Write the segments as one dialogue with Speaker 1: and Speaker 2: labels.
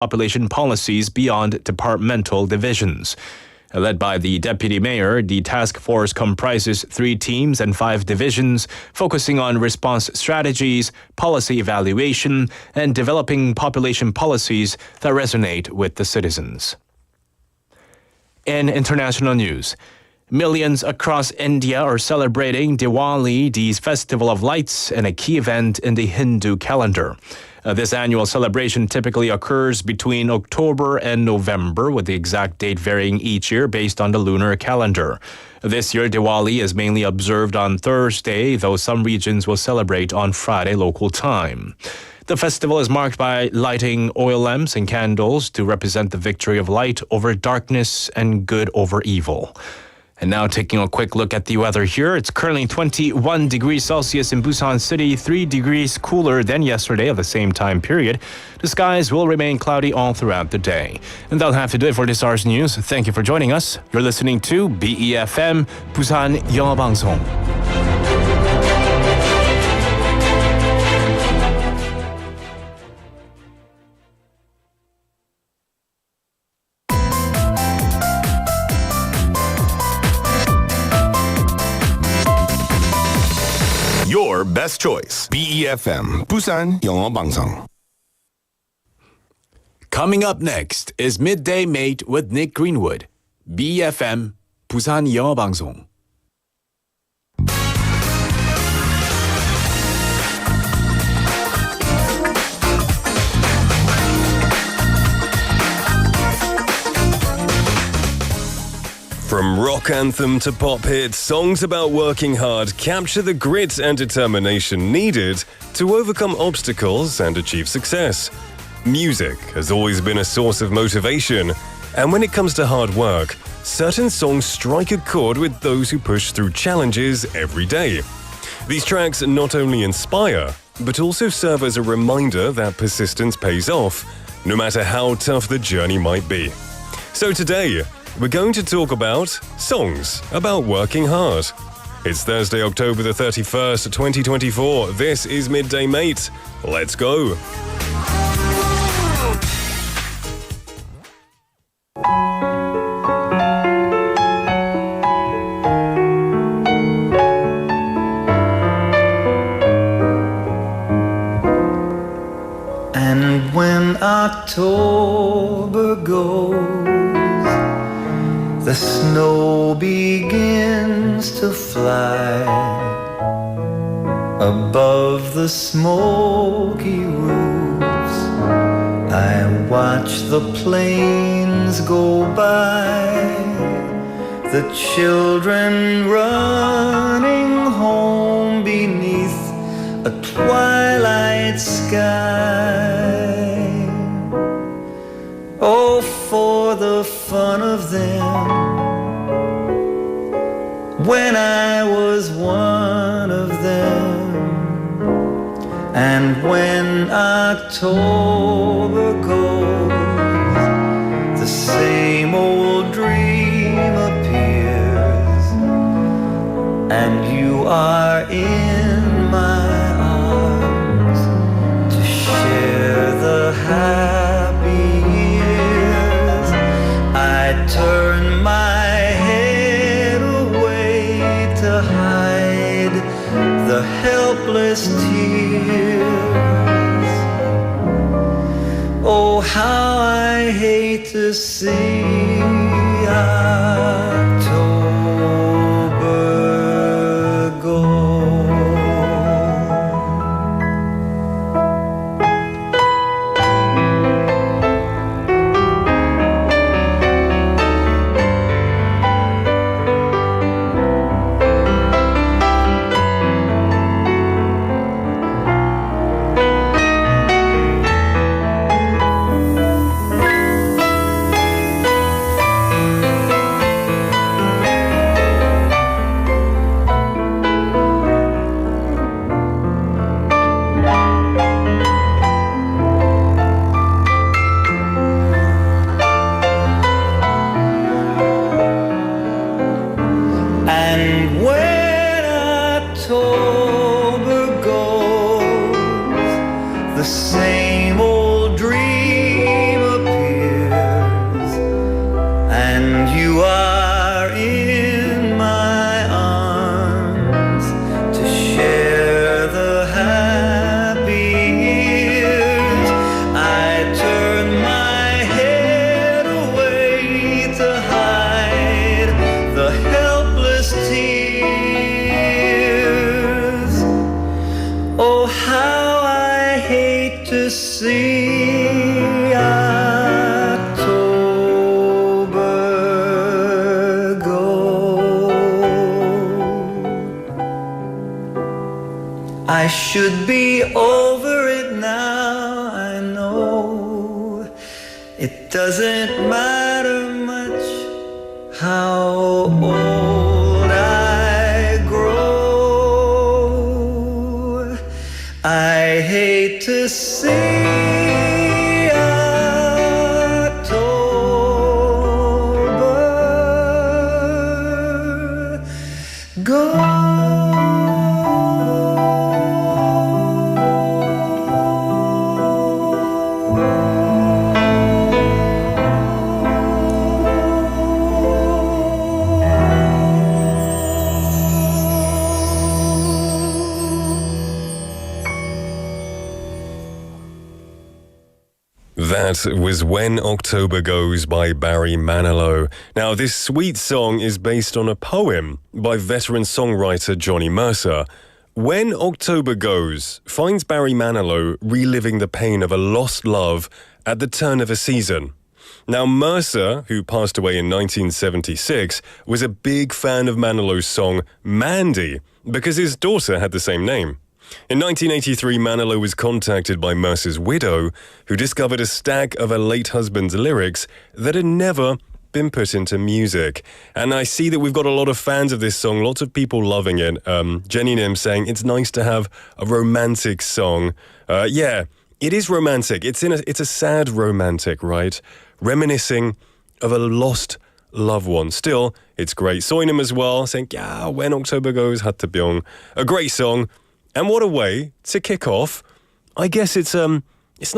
Speaker 1: population policies beyond departmental divisions. Led by the deputy mayor, the task force comprises 3 teams and 5 divisions, focusing on response strategies, policy evaluation, and developing population policies that resonate with the citizens. In international news, millions across India are celebrating Diwali, the festival of lights, and a key event in the Hindu calendar. This annual celebration typically occurs between October and November, with the exact date varying each year based on the lunar calendar. This year, Diwali is mainly observed on Thursday, though some regions will celebrate on Friday local time. The festival is marked by lighting oil lamps and candles to represent the victory of light over darkness and good over evil. And now taking a quick look at the weather here. It's currently 21 degrees Celsius in Busan City, 3 degrees cooler than yesterday at the same time period. The skies will remain cloudy all throughout the day. And that'll have to do it for this hour's news. Thank you for joining us. You're listening to BEFM, 부산영어방송.
Speaker 2: Your best choice. BEFM, 부산영어방송.
Speaker 3: Coming up next is Midday Mate with Nick Greenwood. BEFM, 부산영어방송.
Speaker 4: From rock anthem to pop hit, songs about working hard capture the grit and determination needed to overcome obstacles and achieve success. Music has always been a source of motivation, and when it comes to hard work, certain songs strike a chord with those who push through challenges every day. These tracks not only inspire, but also serve as a reminder that persistence pays off, no matter how tough the journey might be. So today, we're going to talk about songs about working hard. It's Thursday, October the 31st, 2024. This is Midday Mate. Let's go.
Speaker 5: And when October goes, the snow begins to fly above the smoky roofs. I watch the planes go by, the children running home beneath a twilight sky. Oh, for the fun of them, when I was one of them. And when October goes, the same old dream appears, and you are in my arms to share the happy years. I turn my head away to hide the helpless tears. Oh, how I hate to see October go. should be over it now, I know. It doesn't matter much how old I grow. I hate to see October go.
Speaker 4: That was When October Goes by Barry Manilow. Now, this sweet song is based on a poem by veteran songwriter Johnny Mercer. When October Goes finds Barry Manilow reliving the pain of a lost love at the turn of a season. Now, Mercer, who passed away in 1976, was a big fan of Manilow's song Mandy because his daughter had the same name. In 1983, Manilow was contacted by Mercer's widow, who discovered a stack of her late husband's lyrics that had never been put into music. And I see that we've got a lot of fans of this song, lots of people loving it. Jenny Nim saying it's nice to have a romantic song. Yeah, it is romantic. It's a sad romantic, right? Reminiscing of a lost loved one. Still, it's great. Soinam as well, saying, yeah, When October Goes, Hattabyong. A great song. And what a way to kick off. I guess it's not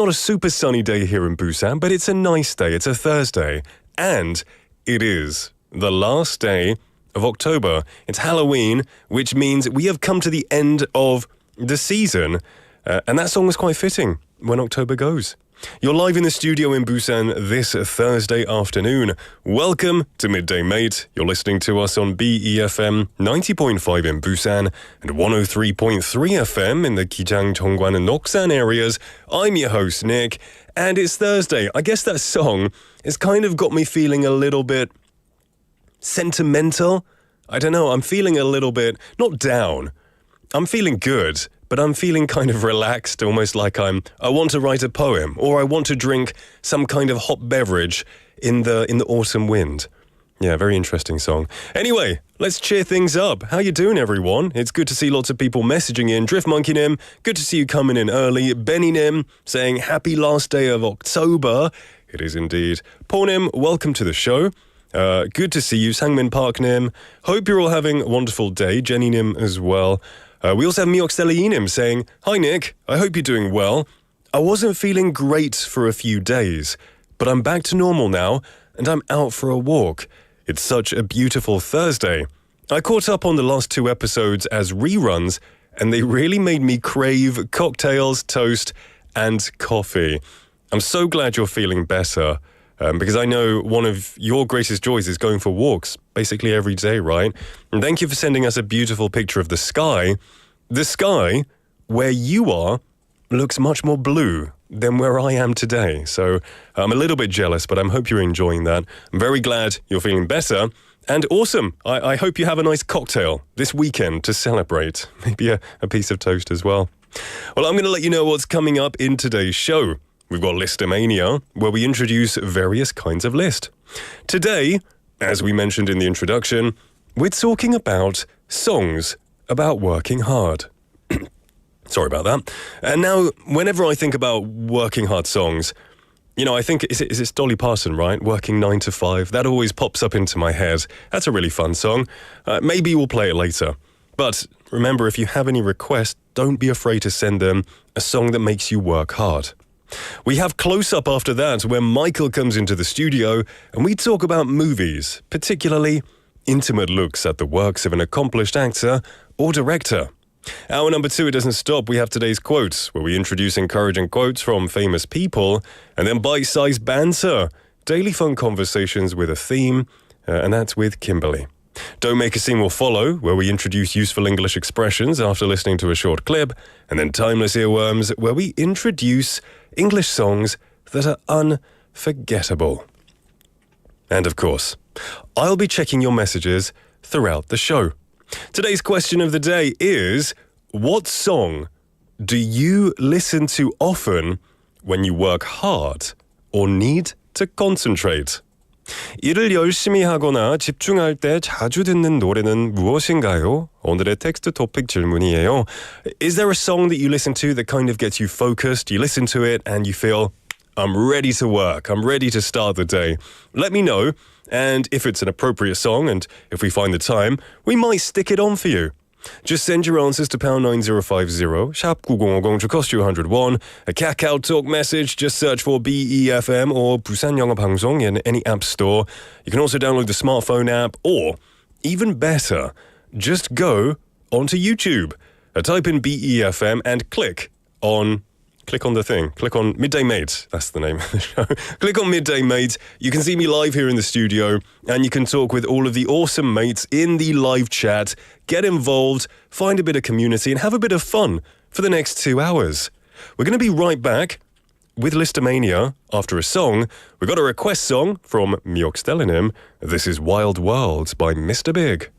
Speaker 4: a super sunny day here in Busan, but it's a nice day. It's a Thursday. And it is the last day of October. It's Halloween, which means we have come to the end of the season. And that song was quite fitting, When October Goes. You're live in the studio in Busan this Thursday afternoon. Welcome to Midday Mate. You're listening to us on BEFM 90.5 in Busan and 103.3 FM in the Gijang, Dongguan and Noksan areas. I'm your host, Nick, and it's Thursday. I guess that song has kind of got me feeling a little bit sentimental. I don't know, I'm feeling a little bit, not down. I'm feeling good. But I'm feeling kind of relaxed, almost like I want to write a poem, or I want to drink some kind of hot beverage in the autumn wind. Yeah, very interesting song. Anyway, let's cheer things up. How you doing, everyone? It's good to see lots of people messaging in. Drift Monkey Nim, good to see you coming in early. Benny Nim saying happy last day of October. It is indeed. Paul Nim, welcome to the show. Good to see you. Sangmin Park Nim. Hope you're all having a wonderful day. Jenny Nim as well. We also have Miok Seliinim saying, hi Nick, I hope you're doing well. I wasn't feeling great for a few days, but I'm back to normal now and I'm out for a walk. It's such a beautiful Thursday. I caught up on the last 2 episodes as reruns and they really made me crave cocktails, toast and coffee. I'm so glad you're feeling better. Because I know one of your greatest joys is going for walks basically every day, right? And thank you for sending us a beautiful picture of the sky. The sky, where you are, looks much more blue than where I am today. So I'm a little bit jealous, but I hope you're enjoying that. I'm very glad you're feeling better. And awesome. I hope you have a nice cocktail this weekend to celebrate. Maybe a piece of toast as well. Well, I'm going to let you know what's coming up in today's show. We've got Listomania, where we introduce various kinds of list. Today, as we mentioned in the introduction, we're talking about songs about working hard. Sorry about that. And now, whenever I think about working hard songs, you know, I think, is it Dolly Parton, right? Working 9 to 5. That always pops up into my head. That's a really fun song. Maybe we'll play it later. But remember, if you have any requests, don't be afraid to send them a song that makes you work hard. We have Close Up after that, where Michael comes into the studio and we talk about movies, particularly intimate looks at the works of an accomplished actor or director. Hour number 2, it doesn't stop. We have today's quotes, where we introduce encouraging quotes from famous people, and then bite-sized banter, daily fun conversations with a theme, and that's with Kimberly. Don't Make a Scene will follow, where we introduce useful English expressions after listening to a short clip, and then Timeless Earworms, where we introduce English songs that are unforgettable. And of course, I'll be checking your messages throughout the show. Today's question of the day is, what song do you listen to often when you work hard or need to concentrate? 일을 열심히 하거나 집중할 때 자주 듣는 노래는 무엇인가요? 오늘의 텍스트 토픽 질문이에요. Is there a song that you listen to that kind of gets you focused? You listen to it and you feel, I'm ready to work. I'm ready to start the day. Let me know. And if it's an appropriate song and if we find the time, we might stick it on for you. Just send your answers to pound 9050, 샵 9050 to cost you 101. A Kakao Talk message, just search for BEFM or 부산영어방송 in any app store. You can also download the smartphone app, or even better, just go onto YouTube. Type in BEFM and click on the thing. Click on Midday Mate. That's the name of the show. Click on Midday Mate. You can see me live here in the studio, and you can talk with all of the awesome mates in the live chat. Get involved, find a bit of community, and have a bit of fun for the next 2 hours. We're going to be right back with Listomania after a song. We got a request song from Miok Stelinim. This is Wild World by Mr. Big.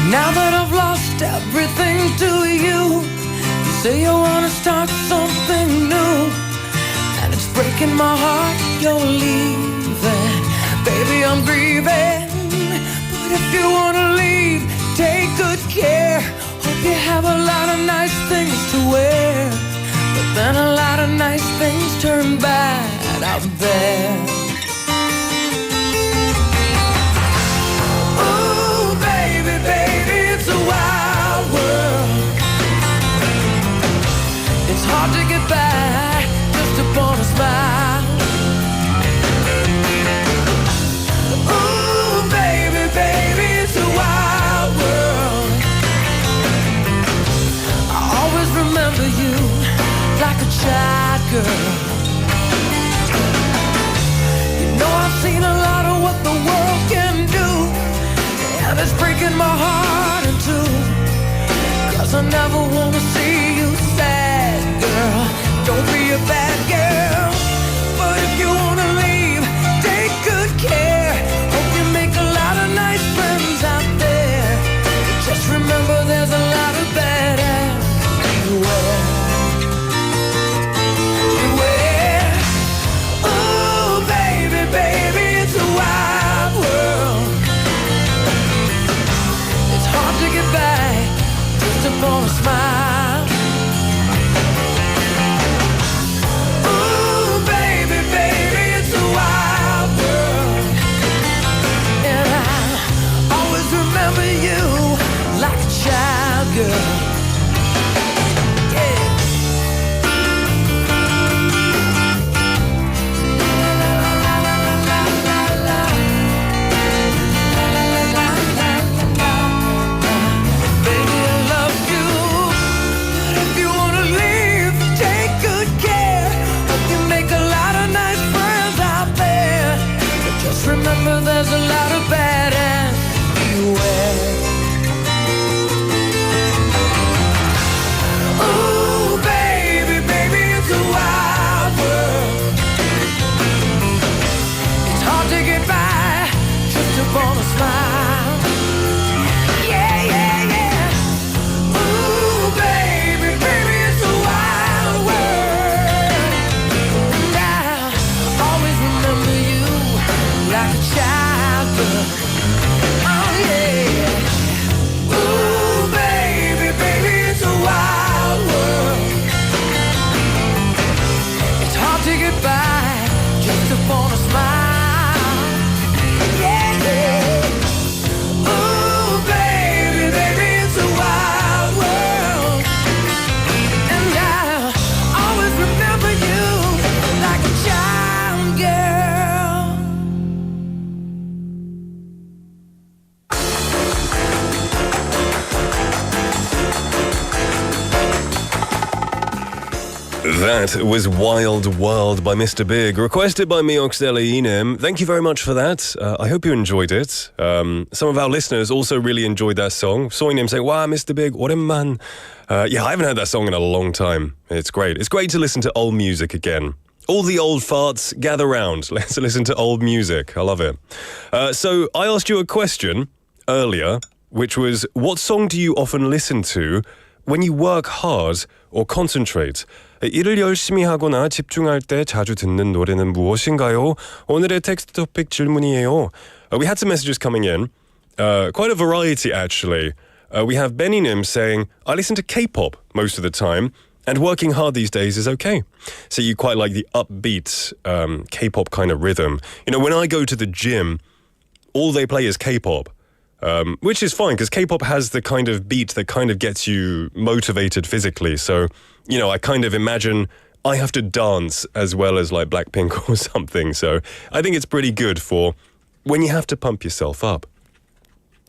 Speaker 6: Now that I've lost everything to you, you say you wanna start something new, and it's breaking my heart you're leaving. Baby, I'm grieving, but if you wanna leave, take good care. Hope you have a lot of nice things to wear, but then a lot of nice things turn bad out there. Hard to get by just upon a smile. Ooh, baby, baby, it's a wild world. I always remember you like a child girl. You know I've seen a lot of what the world can do, and it's breaking my heart in two, 'cause I never wanna see you sad, girl. Don't be a bad girl. But if you wanna leave, take good care. Hope you make a lot of nice friends out there. But just remember there's a lot of bad ass beware. Beware. Ooh, baby, baby, it's a wild world. It's hard to get back just upon a smile. Girl. Yeah. Baby, I love you, but if you wanna leave, take good care. Hope you make a lot of nice friends out there, but just remember there's a lot of bad ass beware. On a smile. Yeah, yeah, yeah. Ooh, baby, baby, it's a wild world. And I always remember you like a child girl.
Speaker 4: That was Wild World by Mr. Big, requested by Mioxdeleinem. Thank you very much for that. I hope you enjoyed it. Some of our listeners also really enjoyed that song. Soinim saying, wow, Mr. Big, 오랜만. Yeah, I haven't heard that song in a long time. It's great. It's great to listen to old music again. All the old farts, gather round. Let's listen to old music. I love it. So I asked you a question earlier, which was, what song do you often listen to when you work hard or concentrate? 일을 열심히 하거나 집중할 때 자주 듣는 노래는 무엇인가요? 오늘의 텍스트 토픽 질문이에요. We had some messages coming in. Quite a variety, actually. We have Benny Nim saying, I listen to K-pop most of the time, and working hard these days is okay. So you quite like the upbeat K-pop kind of rhythm. You know, when I go to the gym, all they play is K-pop. Which is fine, because K-pop has the kind of beat that kind of gets you motivated physically. So, you know, I kind of imagine I have to dance as well as like Blackpink or something. So I think it's pretty good for when you have to pump yourself up.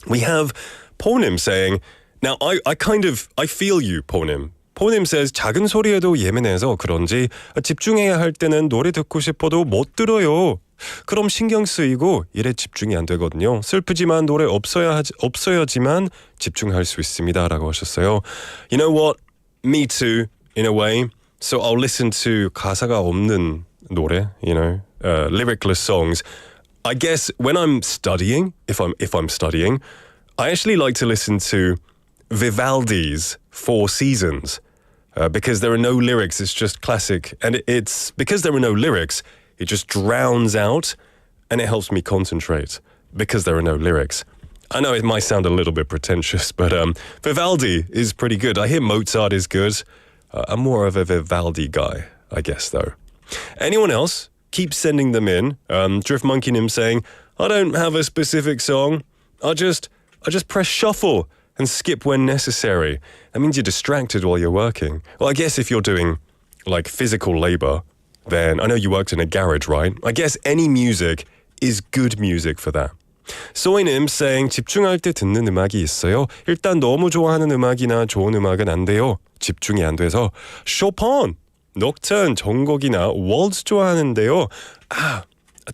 Speaker 4: We have Ponim saying, now I feel you, Ponim. Ponim says, 작은 소리에도 예민해서 그런지 집중해야 할 때는 노래 듣고 싶어도 못 들어요. 그럼 신경 쓰이고 일에 집중이 안 되거든요. 슬프지만 노래 없어야지만 집중할 수 있습니다라고 하셨어요. You know what? Me too, in a way. So I'll listen to 가사가 없는 노래, you know, lyricless songs. I guess when I'm studying, if I'm studying, I actually like to listen to Vivaldi's Four Seasons. Because there are no lyrics, it's just classic. And it's because there are no lyrics, it just drowns out and it helps me concentrate because there are no lyrics. I know it might sound a little bit pretentious, but Vivaldi is pretty good. I hear Mozart is good. I'm more of a Vivaldi guy, I guess, though. Anyone else? Keep sending them in. Drift Monkey Nim saying, I don't have a specific song. I just press shuffle and skip when necessary. That means you're distracted while you're working. Well, I guess if you're doing like physical labor, then I know you worked in a garage, right? I guess any music is good music for that. Soinim saying, 집중할 때 듣는 음악이 있어요. 일단 너무 좋아하는 음악이나 좋은 음악은 안 돼요. 집중이 안 돼서 Chopin, Nocturne, 정곡이나 waltz 좋아하는데요. I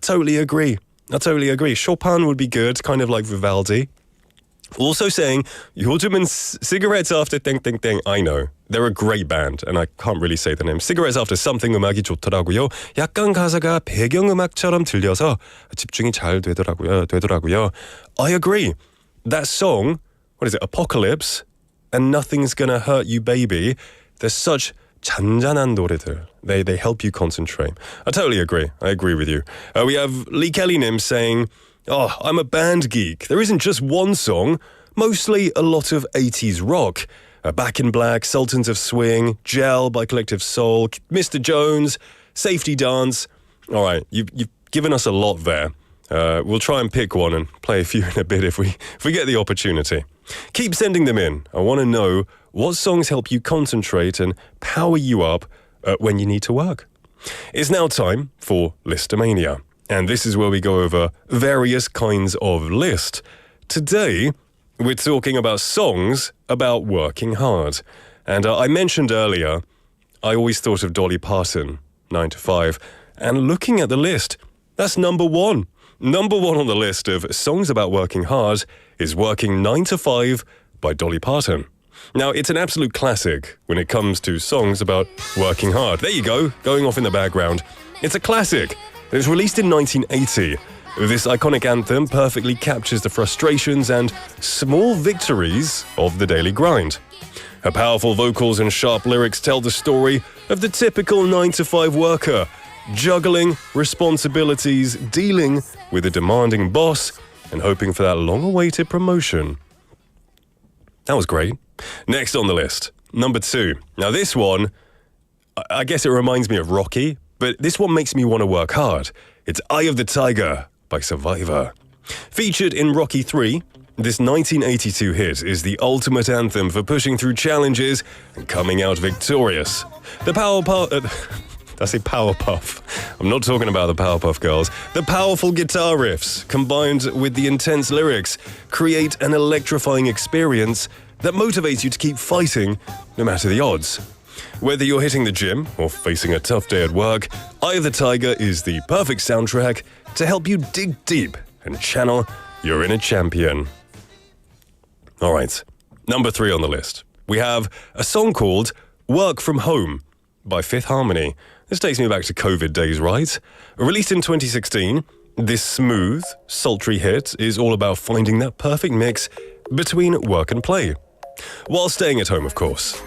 Speaker 4: totally agree. Chopin would be good, kind of like Vivaldi. Also saying, 요즘은 cigarettes after 땡땡땡. I know. They're a great band, and I can't really say the name. Cigarettes after something 음악이 좋더라고요. 약간 가사가 배경음악처럼 들려서 집중이 잘 되더라고요. I agree. That song, what is it, Apocalypse, and Nothing's Gonna Hurt You Baby, they're such 잔잔한 노래들. They help you concentrate. I totally agree. I agree with you. We have Lee Kelly Nim saying, oh, I'm a band geek. There isn't just one song, mostly a lot of 80s rock. Back in Black, Sultans of Swing, Gel by Collective Soul, Mr. Jones, Safety Dance. All right, you've given us a lot there. We'll try and pick one and play a few in a bit if we get the opportunity. Keep sending them in. I want to know what songs help you concentrate and power you up when you need to work. It's now time for Listomania. And this is where we go over various kinds of list. Today, we're talking about songs about working hard. And I mentioned earlier, I always thought of Dolly Parton, 9 to 5. And looking at the list, that's number one. Number one on the list of songs about working hard is Working 9 to 5 by Dolly Parton. Now, it's an absolute classic when it comes to songs about working hard. There you go, going off in the background. It's a classic. It was released in 1980. This iconic anthem perfectly captures the frustrations and small victories of the daily grind. Her powerful vocals and sharp lyrics tell the story of the typical 9-to-5 worker, juggling responsibilities, dealing with a demanding boss, and hoping for that long-awaited promotion. That was great. Next on the list, number 2. Now this one, I guess it reminds me of Rocky, but this one makes me want to work hard. It's Eye of the Tiger by Survivor. Featured in Rocky 3, this 1982 hit is the ultimate anthem for pushing through challenges and coming out victorious. The Powerpuff. I'm not talking about the Powerpuff Girls. The powerful guitar riffs, combined with the intense lyrics, create an electrifying experience that motivates you to keep fighting no matter the odds. Whether you're hitting the gym or facing a tough day at work, Eye of the Tiger is the perfect soundtrack to help you dig deep and channel your inner champion. Alright, number 3 on the list. We have a song called Work From Home by Fifth Harmony. This takes me back to COVID days, right? Released in 2016, this smooth, sultry hit is all about finding that perfect mix between work and play. While staying at home, of course.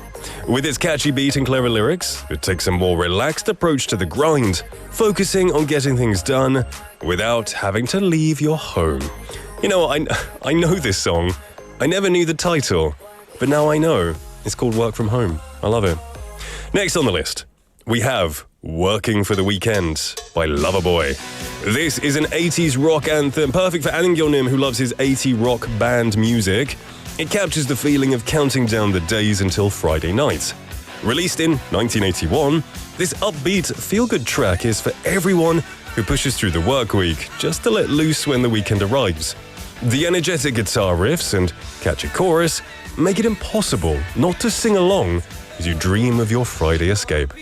Speaker 4: With its catchy beat and clever lyrics, it takes a more relaxed approach to the grind, focusing on getting things done without having to leave your home. You know, I know this song. I never knew the title, but now I know. It's called Work From Home. I love it. Next on the list, we have Working for the Weekend by Loverboy. This is an 80s rock anthem, perfect for Aningyonim who loves his 80 rock band music. It captures the feeling of counting down the days until Friday night. Released in 1981, this upbeat, feel-good track is for everyone who pushes through the work week just to let loose when the weekend arrives. The energetic guitar riffs and catchy chorus make it impossible not to sing along as you dream of your Friday escape.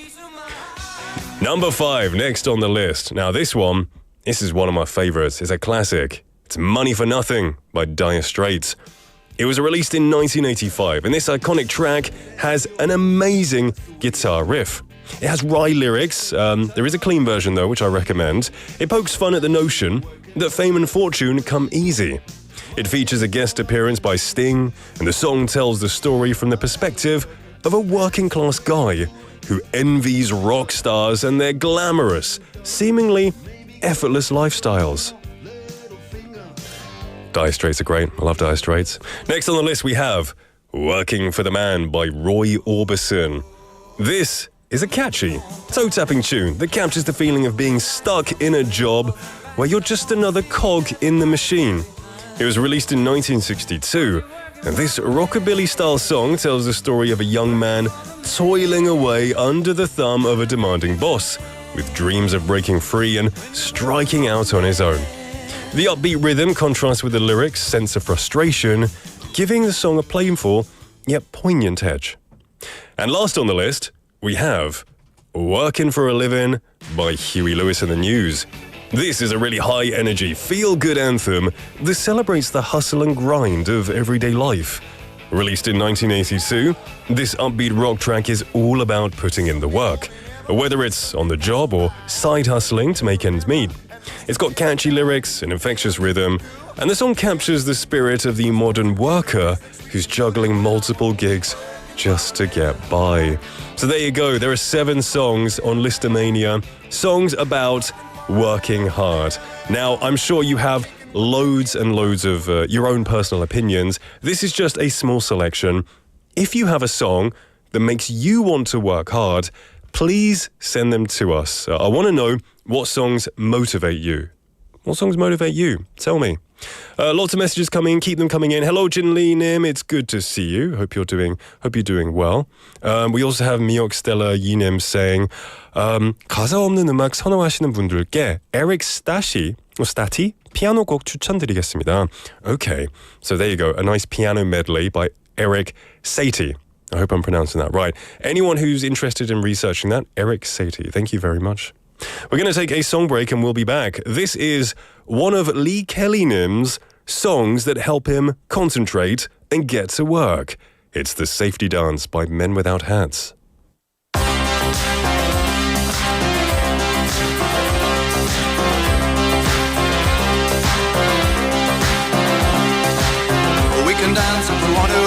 Speaker 4: Number 5, next on the list. Now this is one of my favorites. It's a classic. It's Money for Nothing by Dire Straits. It was released in 1985, and this iconic track has an amazing guitar riff. It has wry lyrics. There is a clean version, though, which I recommend. It pokes fun at the notion that fame and fortune come easy. It features a guest appearance by Sting, and the song tells the story from the perspective of a working-class guy who envies rock stars and their glamorous, seemingly effortless lifestyles. Dire Straits are great. I love Dire Straits. Next on the list we have Working for the Man by Roy Orbison. This is a catchy, toe-tapping tune that captures the feeling of being stuck in a job where you're just another cog in the machine. It was released in 1962, and this rockabilly-style song tells the story of a young man toiling away under the thumb of a demanding boss, with dreams of breaking free and striking out on his own. The upbeat rhythm contrasts with the lyrics' sense of frustration, giving the song a playful yet poignant edge. And last on the list, we have Working for a Living by Huey Lewis and the News. This is a really high-energy, feel-good anthem that celebrates the hustle and grind of everyday life. Released in 1982, this upbeat rock track is all about putting in the work, whether it's on the job or side hustling to make ends meet. It's got catchy lyrics, an infectious rhythm, and the song captures the spirit of the modern worker who's juggling multiple gigs just to get by. So there you go, there are 7 songs on Listomania, songs about working hard. Now, I'm sure you have loads and loads of your own personal opinions. This is just a small selection. If you have a song that makes you want to work hard, please send them to us. I want to know what songs motivate you. What songs motivate you? Tell me. Lots of messages coming. Keep them coming in. Hello, Jin Lee Nim. It's good to see you. Hope you're doing well. We also have Miok Stella Yinim saying 가사 없는 음악 선호하시는 분들께 Eric Stati 피아노 곡 추천드리겠습니다. Okay, so there you go. A nice piano medley by Eric Satie. I hope I'm pronouncing that right. Anyone who's interested in researching that, Eric Satie, thank you very much. We're going to take a song break and we'll be back. This is one of Lee Kelly-nim's songs that help him concentrate and get to work. It's The Safety Dance by Men Without Hats.
Speaker 7: We can dance if we want to.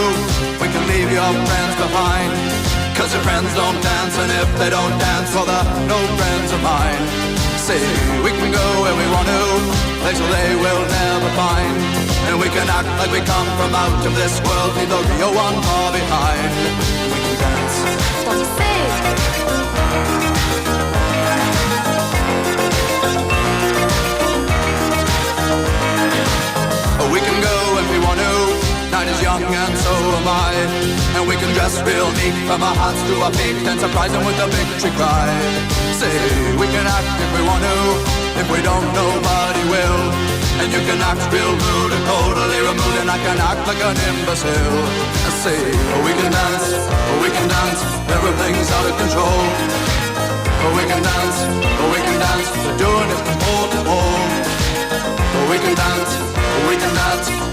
Speaker 7: We can leave your friends behind. Cause your friends don't dance, and if they don't dance, well, they're no friends of mine. See, we can go where we want to, places they will never find. And we can act like we come from out of this world, leave the real one far behind. We can dance.
Speaker 8: Don't say
Speaker 7: We can go if we want to. Night is young and so am I. And we can dress real neat from our hearts to our feet and surprise them with a victory cry. Say, we can act if we want to. If we don't, nobody will. And you can act real rude and totally removed, and I can can act like an imbecile. I say, we can dance, everything's out of control. We can dance, we're doing it from pole to pole. We can dance,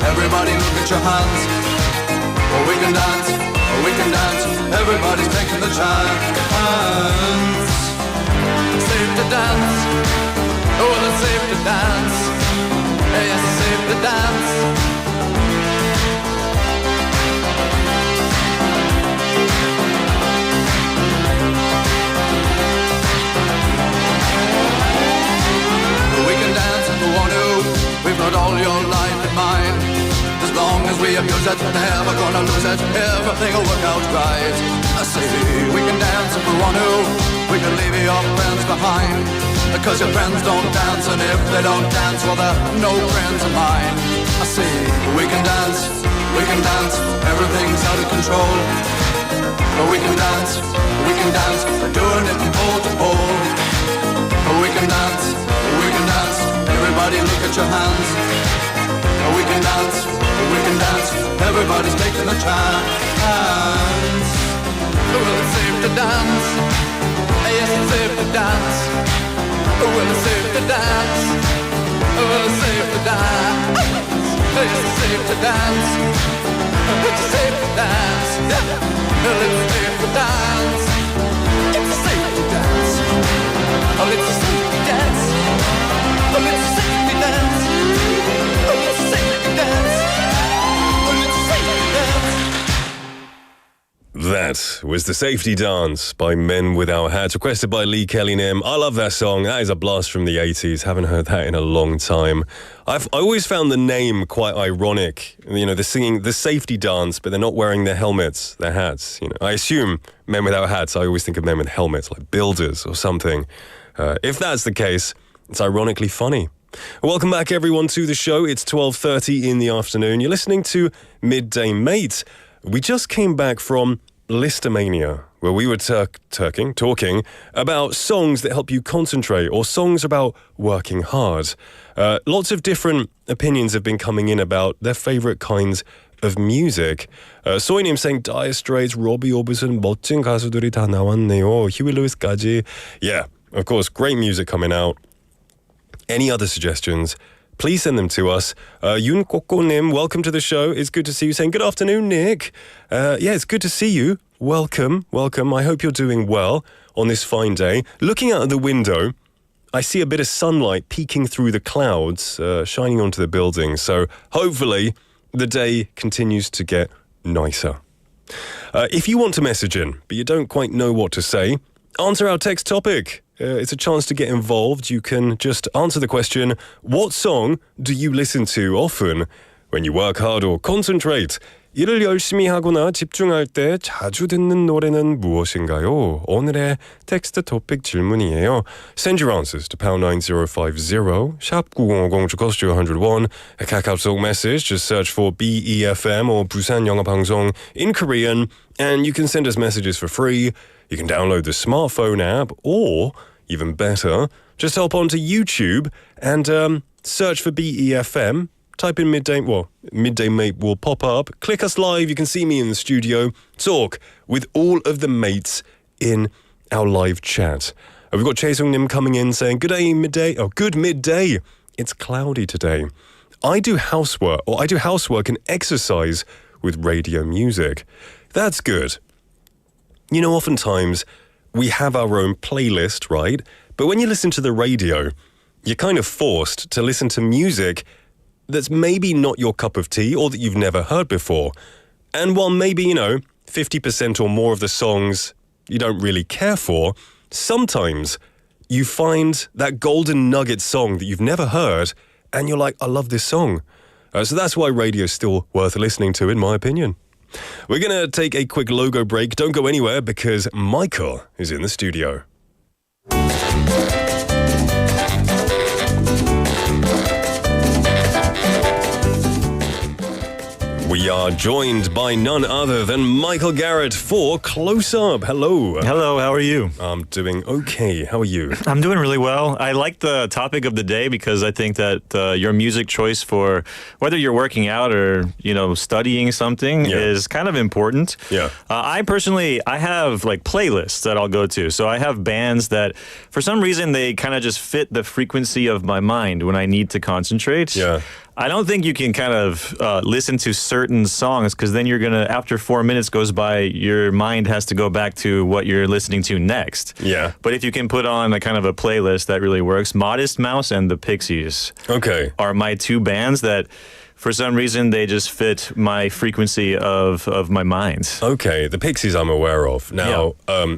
Speaker 7: everybody look at your hands. We can dance, everybody's taking the chance. Safe to dance, oh it's safe to dance. Yes, it's safe to dance. We can dance if we want to. We've got all your life in mind. As long as we abuse it, never gonna lose it. Everything will work out right. I say we can dance if we want to. We can leave your friends behind. Because your friends don't dance, and if they don't dance, well they're no friends of mine. I say we can dance, everything's out of control. But we can dance, we're doing it from pole to pole. We can dance, everybody look at your hands. We can dance, everybody's taking a chance. Well, it's safe to dance, yes, it's safe to dance. Well, it's safe to dance, well, it's safe to dance. Yes, it's safe to dance, it's safe to dance. Well, it's safe to dance, it's safe to dance. Oh, it's safe to dance, oh, it's safe to dance. Oh, it's safe to dance, oh, it's safe to dance.
Speaker 4: That was The Safety Dance by Men Without Hats, requested by Lee Kelly Nim. I love that song. That is a blast from the 80s. Haven't heard that in a long time. I always found the name quite ironic. You know, they're singing The Safety Dance, but they're not wearing their helmets, their hats. You know, I assume Men Without Hats, I always think of men with helmets, like builders or something. If that's the case, it's ironically funny. Welcome back, everyone, to the show. It's 12:30 in the afternoon. You're listening to Midday Mate. We just came back from Listomania, where we were talking about songs that help you concentrate or songs about working hard. Lots of different opinions have been coming in about their favourite kinds of music. 소희님 saying Dire Straits, Robbie Orbison, 멋진 가수들이 다 나왔네요. Huey Lewis까지. Yeah, of course, great music coming out. Any other suggestions? Please send them to us. Yun Kokonim, welcome to the show. It's good to see you. Saying, good afternoon, Nick. Yeah, it's good to see you. Welcome. I hope you're doing well on this fine day. Looking out of the window, I see a bit of sunlight peeking through the clouds, shining onto the building. So hopefully the day continues to get nicer. If you want to message in, but you don't quite know what to say, answer our text topic. It's a chance to get involved. You can just answer the question, what song do you listen to often when you work hard or concentrate? 일을 열심히 하거나 집중할 때 자주 듣는 노래는 무엇인가요? 오늘의 텍스트 토픽 질문이에요. Send your answers to pound 9050, 샵 9050 to cost you 101. A Kakao message, just search for BEFM or 부산영어방송 in Korean, and you can send us messages for free. You can download the smartphone app, or, even better, just hop onto YouTube and search for BEFM. Type in Midday Mate will pop up. Click us live. You can see me in the studio. Talk with all of the mates in our live chat. We've got Chae Sung Nim coming in saying, good midday. It's cloudy today. I do housework and exercise with radio music. That's good. You know, oftentimes we have our own playlist, right? But when you listen to the radio, you're kind of forced to listen to music that's maybe not your cup of tea or that you've never heard before. And while maybe, 50% or more of the songs you don't really care for, sometimes you find that golden nugget song that you've never heard and you're like, I love this song. So that's why radio's still worth listening to, in my opinion. We're going to take a quick logo break. Don't go anywhere because Michael is in the studio. We are joined by none other than Michael Garrett for Close Up. Hello.
Speaker 8: Hello, how are you?
Speaker 4: I'm doing okay. How are you?
Speaker 8: I'm doing really well. I like the topic of the day because I think that your music choice for whether you're working out or, studying something is kind of important.
Speaker 4: Yeah.
Speaker 8: I have like playlists that I'll go to. So I have bands that for some reason they kind of just fit the frequency of my mind when I need to concentrate.
Speaker 4: Yeah.
Speaker 8: I don't think you can kind of listen to certain songs because then you're going to, after 4 minutes goes by, your mind has to go back to what you're listening to next.
Speaker 4: Yeah.
Speaker 8: But if you can put on a kind of a playlist that really works, Modest Mouse and the Pixies are my two bands that for some reason they just fit my frequency of my mind.
Speaker 4: Okay, the Pixies I'm aware of. Now,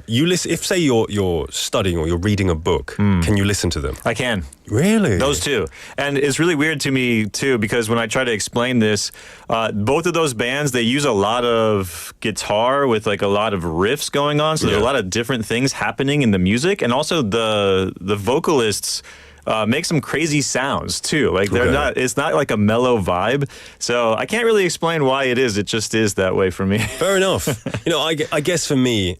Speaker 4: you listen. If say you're studying or you're reading a book, can you listen to them?
Speaker 8: I can.
Speaker 4: Really?
Speaker 8: Those two. And it's really weird to me, too, because when I try to explain this, both of those bands, they use a lot of guitar with like a lot of riffs going on. So there's a lot of different things happening in the music. And also the vocalists make some crazy sounds, too. Like it's not like a mellow vibe. So I can't really explain why it is. It just is that way for me.
Speaker 4: Fair enough. I guess for me,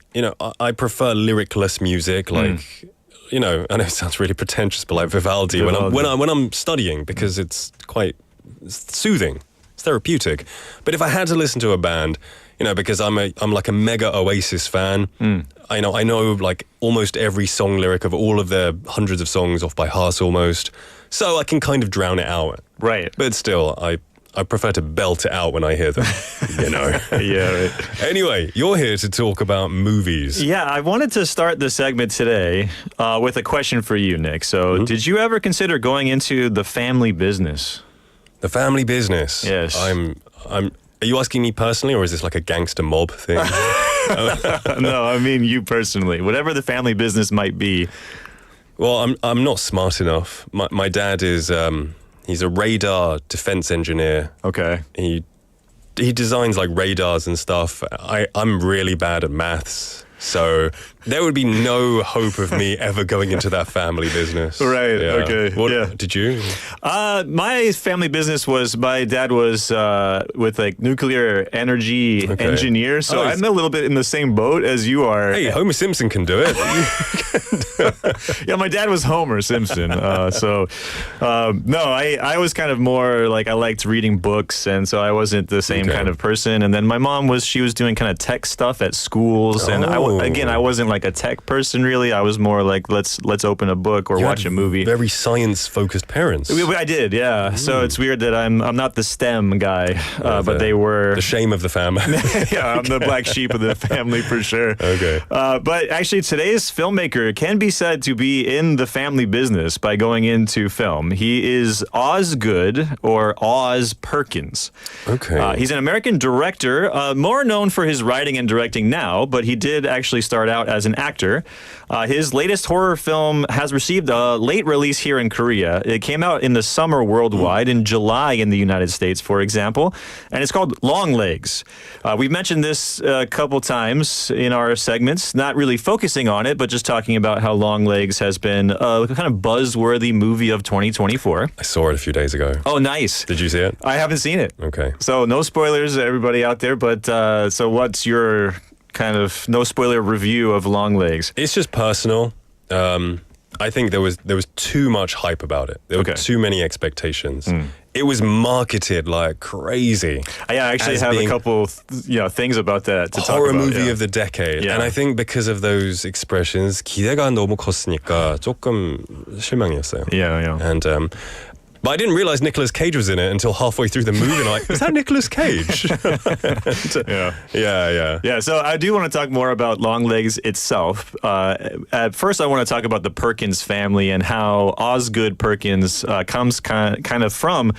Speaker 4: I prefer lyricless music, like... I know it sounds really pretentious, but like Vivaldi. when I'm studying, because it's quite soothing, it's therapeutic. But if I had to listen to a band, because I'm like a mega Oasis fan, I know like almost every song lyric of all of their hundreds of songs off by heart almost, so I can kind of drown it out.
Speaker 8: Right.
Speaker 4: But still, I prefer to belt it out when I hear them,
Speaker 8: Yeah, right.
Speaker 4: Anyway, you're here to talk about movies.
Speaker 8: Yeah, I wanted to start the segment today with a question for you, Nick. So, did you ever consider going into the family business?
Speaker 4: The family business?
Speaker 8: Yes.
Speaker 4: Are you asking me personally, or is this like a gangster mob thing?
Speaker 8: No, I mean you personally. Whatever the family business might be.
Speaker 4: Well, I'm not smart enough. My dad is... he's a radar defense engineer.
Speaker 8: Okay.
Speaker 4: He designs like radars and stuff. I'm really bad at maths. So there would be no hope of me ever going into that family business.
Speaker 8: Right,
Speaker 4: Yeah.
Speaker 8: okay.
Speaker 4: Did you?
Speaker 8: My family business my dad was with like nuclear energy engineer. So I'm a little bit in the same boat as you are.
Speaker 4: Hey, Homer Simpson can do it.
Speaker 8: Yeah, my dad was Homer Simpson. No, I was kind of more like I liked reading books. And so I wasn't the same kind of person. And then my mom she was doing kind of tech stuff at schools. And I wasn't like a tech person really. I was more like let's open a book or watch a movie.
Speaker 4: Very science-focused parents.
Speaker 8: I did, yeah. So it's weird that I'm not the STEM guy, but they were
Speaker 4: the shame of the family.
Speaker 8: Yeah, I'm the black sheep of the family for sure.
Speaker 4: Okay.
Speaker 8: But actually, today's filmmaker can be said to be in the family business by going into film. He is Osgood or Oz Perkins.
Speaker 4: Okay.
Speaker 8: He's an American director, more known for his writing and directing now, but he did actually start out as an actor. His latest horror film has received a late release here in Korea. It came out in the summer worldwide, in July in the United States, for example, and it's called Long Legs. We've mentioned this a couple times in our segments, not really focusing on it, but just talking about how Long Legs has been a kind of buzzworthy movie of 2024.
Speaker 4: I saw it a few days ago.
Speaker 8: Oh, nice.
Speaker 4: Did you see it?
Speaker 8: I haven't seen it.
Speaker 4: Okay.
Speaker 8: So no spoilers, everybody out there, but so what's your kind of no spoiler review of Long Legs?
Speaker 4: It's just personal. I think there was too much hype about it. There were too many expectations. It was marketed like crazy.
Speaker 8: I actually have a couple things about that to talk about.
Speaker 4: Horror movie of the decade.
Speaker 8: Yeah.
Speaker 4: And I think because of those expressions, 기대가 너무 컸으니까 조금 실망이었어요.
Speaker 8: Yeah.
Speaker 4: And but I didn't realize Nicolas Cage was in it until halfway through the movie. And I'm like, is that Nicolas Cage? Yeah.
Speaker 8: So I do want to talk more about Long Legs itself. At first, I want to talk about the Perkins family and how Osgood Perkins comes kind of from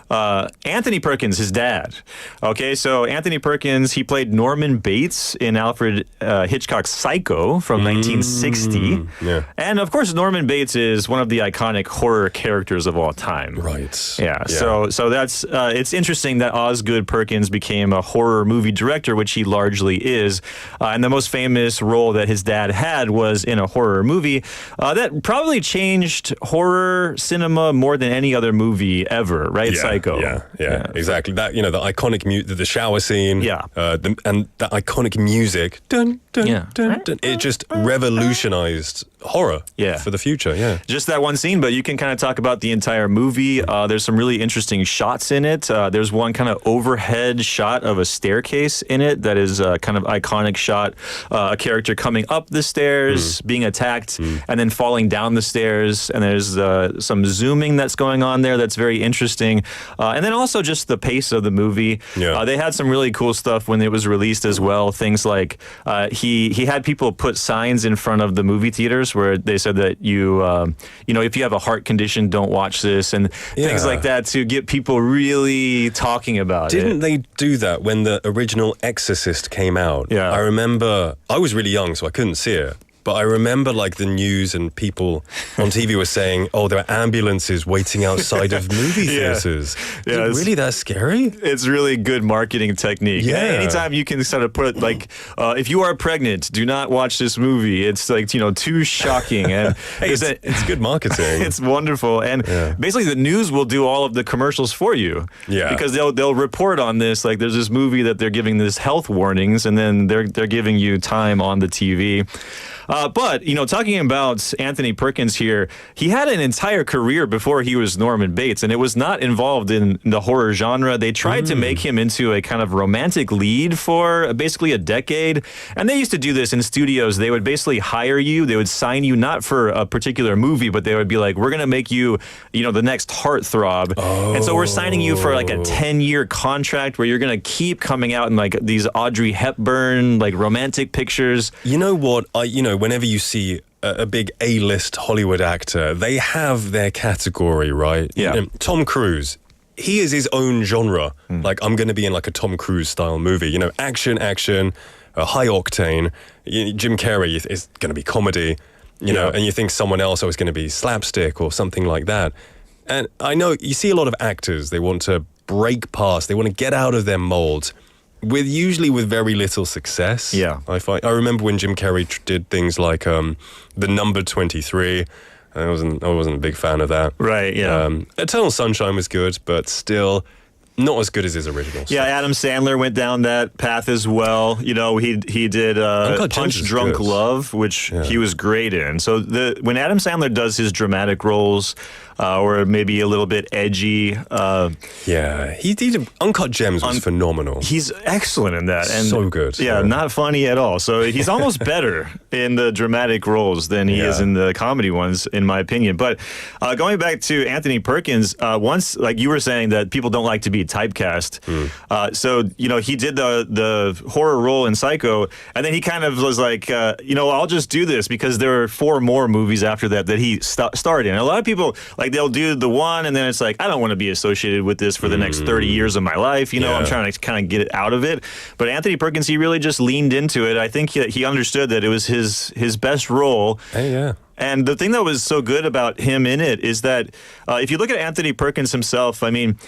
Speaker 8: Anthony Perkins, his dad. Okay, so Anthony Perkins, he played Norman Bates in Alfred Hitchcock's Psycho from 1960.
Speaker 4: Yeah.
Speaker 8: And of course, Norman Bates is one of the iconic horror characters of all time.
Speaker 4: Right.
Speaker 8: Yeah. So that's it's interesting that Osgood Perkins became a horror movie director, which he largely is. And the most famous role that his dad had was in a horror movie that probably changed horror cinema more than any other movie ever, right?
Speaker 4: Yeah.
Speaker 8: Psycho.
Speaker 4: Yeah, exactly. That the iconic the shower scene.
Speaker 8: Yeah.
Speaker 4: And that iconic music. Dun, dun,
Speaker 8: Yeah.
Speaker 4: dun, dun. It just revolutionized horror.
Speaker 8: Yeah.
Speaker 4: For the future. Yeah.
Speaker 8: Just that one scene, but you can kind of talk about the entire movie. There's some really interesting shots in it. There's one kind of overhead shot of a staircase in it that is a kind of iconic shot. A character coming up the stairs, being attacked, and then falling down the stairs. And there's some zooming that's going on there that's very interesting. And then also just the pace of the movie.
Speaker 4: Yeah.
Speaker 8: They had some really cool stuff when it was released as well. Things like he had people put signs in front of the movie theaters where they said that if you have a heart condition, don't watch this, and things like that to get people really talking about it.
Speaker 4: Didn't they do that when the original Exorcist came out?
Speaker 8: Yeah.
Speaker 4: I remember, I was really young, so I couldn't see it. But I remember like the news and people on TV were saying, oh, there are ambulances waiting outside of movie theaters. Is it really that scary?
Speaker 8: It's really good marketing technique.
Speaker 4: Yeah.
Speaker 8: Anytime you can sort of put like, if you are pregnant, do not watch this movie. It's like, too shocking. And
Speaker 4: Hey, it's good marketing.
Speaker 8: It's wonderful. And basically the news will do all of the commercials for you.
Speaker 4: Yeah.
Speaker 8: Because they'll report on this. Like there's this movie that they're giving this health warnings, and then they're giving you time on the TV. But, talking about Anthony Perkins here, he had an entire career before he was Norman Bates, and it was not involved in the horror genre. They tried to make him into a kind of romantic lead for basically a decade. And they used to do this in studios. They would basically hire you. They would sign you not for a particular movie, but they would be like, we're going to make you, the next heartthrob. Oh. And so we're signing you for like a 10-year contract where you're going to keep coming out in like these Audrey Hepburn, like romantic pictures.
Speaker 4: You know what? Whenever you see a big A-list Hollywood actor, they have their category, right?
Speaker 8: Yeah.
Speaker 4: Tom Cruise, he is his own genre. Like, I'm going to be in like a Tom Cruise style movie. Action, high octane. Jim Carrey is going to be comedy, and you think someone else is going to be slapstick or something like that. And I know you see a lot of actors, they want to break past, they want to get out of their mold. Usually with very little success.
Speaker 8: Yeah.
Speaker 4: I remember when Jim Carrey did things like The Number 23. I wasn't a big fan of that.
Speaker 8: Right, yeah.
Speaker 4: Eternal Sunshine was good, but still not as good as his original stuff.
Speaker 8: Yeah, Adam Sandler went down that path as well. He did Punch Drunk
Speaker 4: good.
Speaker 8: Love, which he was great in. So when Adam Sandler does his dramatic roles, or maybe a little bit edgy.
Speaker 4: He did Uncut Gems was phenomenal.
Speaker 8: He's excellent in that. And
Speaker 4: so good.
Speaker 8: Yeah, not funny at all. So he's almost better in the dramatic roles than he is in the comedy ones, in my opinion. But going back to Anthony Perkins, once, like you were saying, that people don't like to be typecast. So, he did the horror role in Psycho, and then he kind of was like, I'll just do this because there are 4 more movies after that he starred in. And a lot of people, like, they'll do the one, and then it's like, I don't want to be associated with this for the next 30 years of my life. I'm trying to kind of get it out of it. But Anthony Perkins, he really just leaned into it. I think he understood that it was his best role.
Speaker 4: Hey, yeah.
Speaker 8: And the thing that was so good about him in it is that if you look at Anthony Perkins himself, I mean,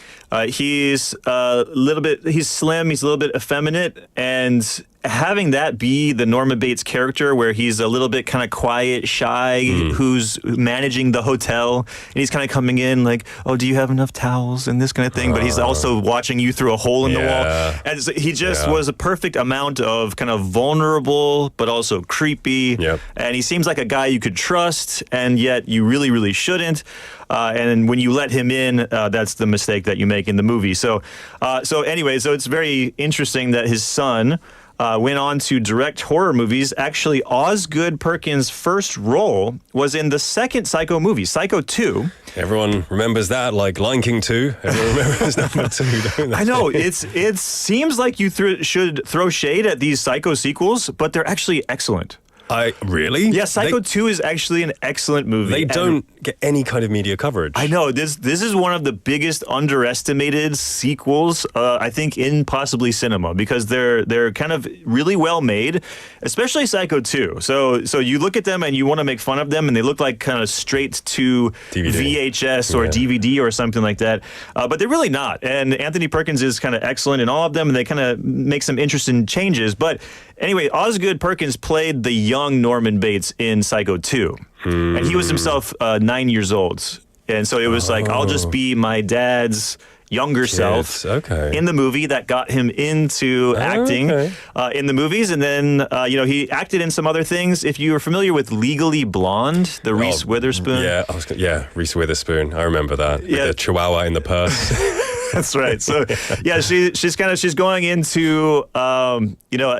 Speaker 8: he's slim, he's a little bit effeminate, and having that be the Norman Bates character where he's a little bit kind of quiet, shy, who's managing the hotel, and he's kind of coming in like, oh, do you have enough towels and this kind of thing, but he's also watching you through a hole in the wall. And so he just was a perfect amount of kind of vulnerable, but also creepy. And he seems like a guy you could trust, and yet you really, really shouldn't. And when you let him in, that's the mistake that you make in the movie. So anyway, it's very interesting that his son went on to direct horror movies. Actually, Osgood Perkins' first role was in the second Psycho movie, Psycho 2.
Speaker 4: Everyone remembers that, like Lion King 2. Everyone remembers number 2, don't they?
Speaker 8: I know. It seems like you should throw shade at these Psycho sequels, but they're actually excellent.
Speaker 4: Really?
Speaker 8: Yeah, Psycho 2 is actually an excellent movie.
Speaker 4: They don't get any kind of media coverage.
Speaker 8: I know. This is one of the biggest underestimated sequels, I think, in possibly cinema, because they're kind of really well made, especially Psycho 2. So you look at them and you want to make fun of them, and they look like kind of straight to DVD. VHS or DVD or something like that. But they're really not. And Anthony Perkins is kind of excellent in all of them, and they kind of make some interesting changes. But anyway, Osgood Perkins played the young Norman Bates in Psycho 2. And he was himself 9 years old. And so it was like, I'll just be my dad's younger self
Speaker 4: okay.
Speaker 8: in the movie that got him into acting in the movies. And then, he acted in some other things. If you are familiar with Legally Blonde, the Reese Witherspoon.
Speaker 4: Yeah, Reese Witherspoon. I remember that.
Speaker 8: Yeah.
Speaker 4: With the chihuahua in the purse.
Speaker 8: That's right. So, she's going into,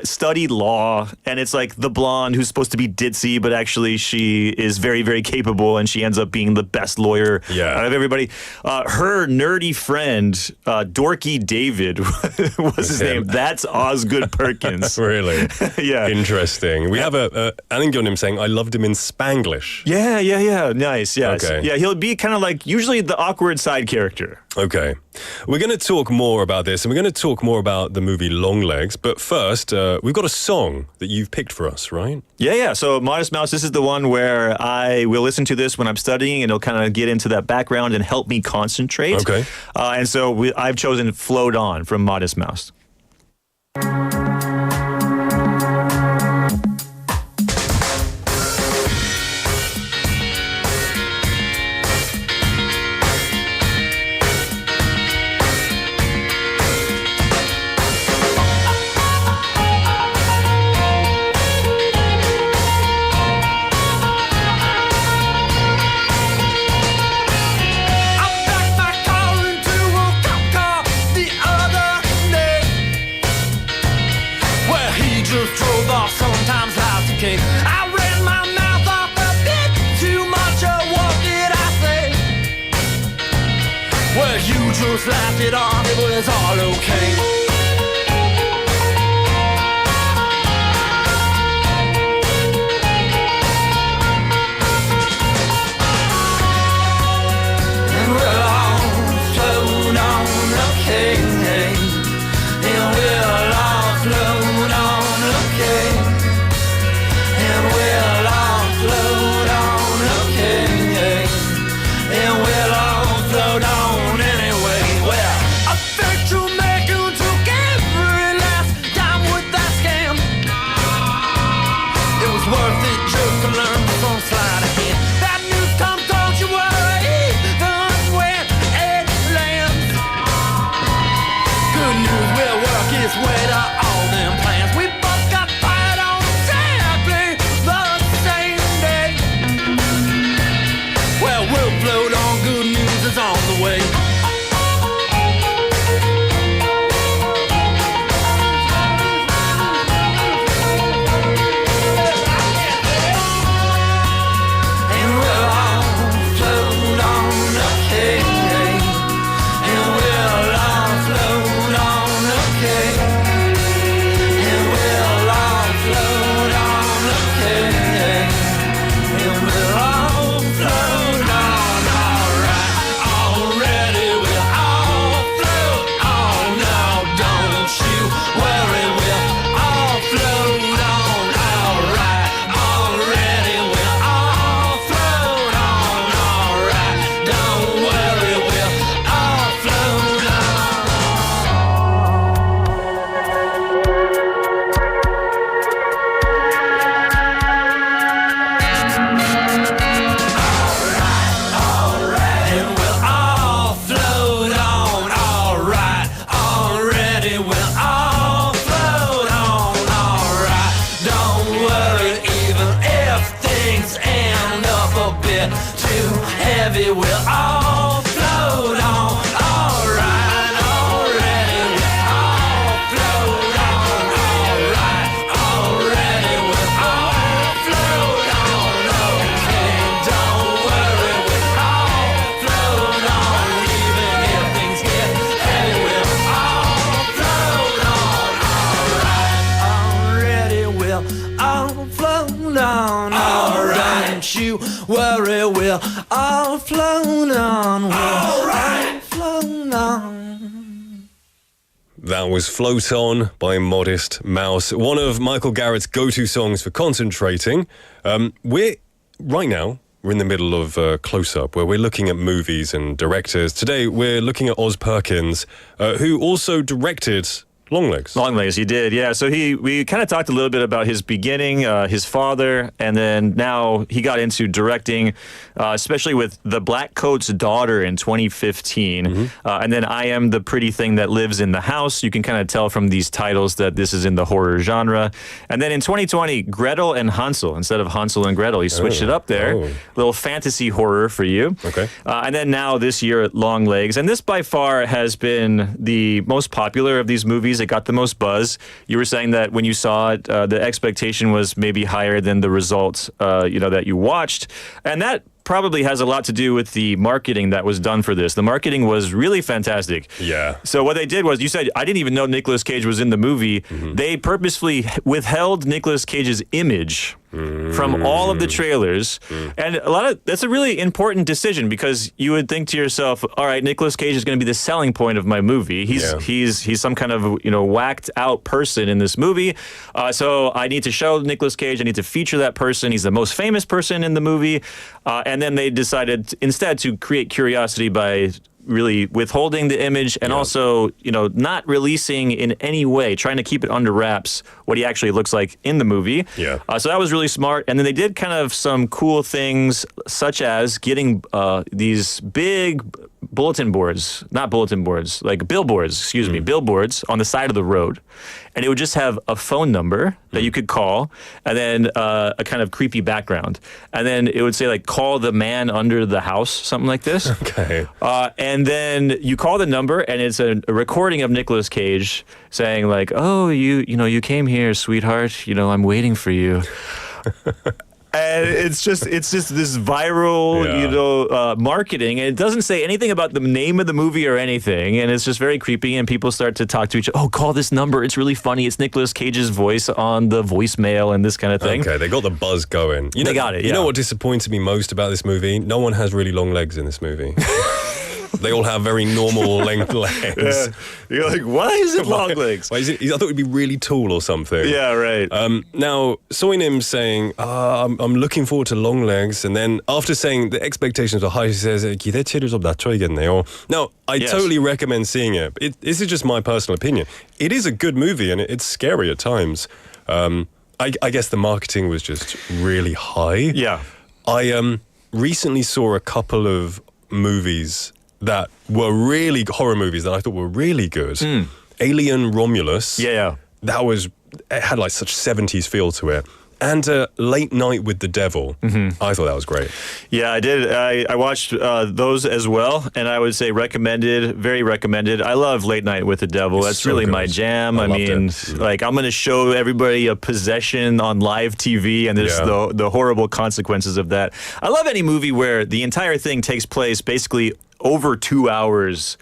Speaker 8: studied law, and it's like the blonde who's supposed to be ditzy, but actually she is very, very capable, and she ends up being the best lawyer out of everybody. Her nerdy friend, Dorky David, was his name. That's Osgood Perkins.
Speaker 4: Really?
Speaker 8: Yeah.
Speaker 4: Interesting. We have a Aningyonim saying, I loved him in Spanglish.
Speaker 8: Yeah. Nice. Yeah.
Speaker 4: Okay.
Speaker 8: Yeah, he'll be kind of like usually the awkward side character.
Speaker 4: Okay. We're going to talk more about this, and we're going to talk more about the movie Longlegs. But first, we've got a song that you've picked for us, right?
Speaker 8: Yeah. So Modest Mouse, this is the one where I will listen to this when I'm studying, and it'll kind of get into that background and help me concentrate.
Speaker 4: Okay.
Speaker 8: And so I've chosen Float On from Modest Mouse.
Speaker 6: I ran my mouth off a bit too much. What did I say? Well, you just laughed it off. It was all okay.
Speaker 5: Worry, we'll all float on. All right, float on.
Speaker 4: That was Float On by Modest Mouse, one of Michael Garrett's go-to songs for concentrating. We're in the middle of Close-Up, where we're looking at movies and directors. Today, we're looking at Oz Perkins, who also directed Longlegs.
Speaker 8: Longlegs, he did, yeah. So we kind of talked a little bit about his beginning, his father, and then now he got into directing, especially with The Black Coat's Daughter in 2015, and then I Am the Pretty Thing That Lives in the House. You can kind of tell from these titles that this is in the horror genre. And then in 2020, Gretel and Hansel. Instead of Hansel and Gretel, he switched it up there. Little fantasy horror for you.
Speaker 4: Okay.
Speaker 8: And then now this year, Longlegs. And this by far has been the most popular of these movies. It got the most buzz. You were saying that when you saw it, the expectation was maybe higher than the results, that you watched, and that probably has a lot to do with the marketing that was done for this. The marketing was really fantastic.
Speaker 4: Yeah.
Speaker 8: So what they did was, you said, I didn't even know Nicolas Cage was in the movie. They purposefully withheld Nicolas Cage's image from all of the trailers. And that's a really important decision, because you would think to yourself, all right, Nicolas Cage is going to be the selling point of my movie. He's some kind of, whacked out person in this movie. So I need to show Nicolas Cage. I need to feature that person. He's the most famous person in the movie. And then they decided instead to create curiosity by really withholding the image and also, not releasing in any way, trying to keep it under wraps what he actually looks like in the movie.
Speaker 4: Yeah.
Speaker 8: So that was really smart. And then they did kind of some cool things, such as getting these big billboards on the side of the road. And it would just have a phone number that you could call, and then a kind of creepy background. And then it would say, like, call the man under the house, something like this.
Speaker 4: Okay.
Speaker 8: And then you call the number, and it's a recording of Nicolas Cage saying, like, oh, you came here, sweetheart. I'm waiting for you. And it's just this viral, marketing. And it doesn't say anything about the name of the movie or anything. And it's just very creepy. And people start to talk to each other. Oh, call this number. It's really funny. It's Nicolas Cage's voice on the voicemail and this kind of thing.
Speaker 4: Okay, they got the buzz going.
Speaker 8: They got it,
Speaker 4: You know what disappointed me most about this movie? No one has really long legs in this movie. They all have very normal length legs.
Speaker 8: Yeah. You're like, why is it long legs?
Speaker 4: Why is it? I thought it'd be really tall or something.
Speaker 8: Yeah, right.
Speaker 4: Now, Soinim saying, I'm looking forward to long legs. And then after saying the expectations are high, he says, 기대치를 좀 낮춰야겠네요. Now, I totally recommend seeing it. This is just my personal opinion. It is a good movie, and it's scary at times. I guess the marketing was just really high.
Speaker 8: Yeah.
Speaker 4: I recently saw a couple of movies that were really horror movies that I thought were really good. Alien Romulus.
Speaker 8: Yeah.
Speaker 4: It had like such 70s feel to it. And Late Night with the Devil. I thought that was great.
Speaker 8: Yeah, I did. I watched those as well, and I would say recommended, very recommended. I love Late Night with the Devil. That's
Speaker 4: so
Speaker 8: really
Speaker 4: good.
Speaker 8: my jam.
Speaker 4: I
Speaker 8: mean,
Speaker 4: loved it.
Speaker 8: like, I'm going to show everybody a possession on live TV, and there's the horrible consequences of that. I love any movie where the entire thing takes place basically over 2 hours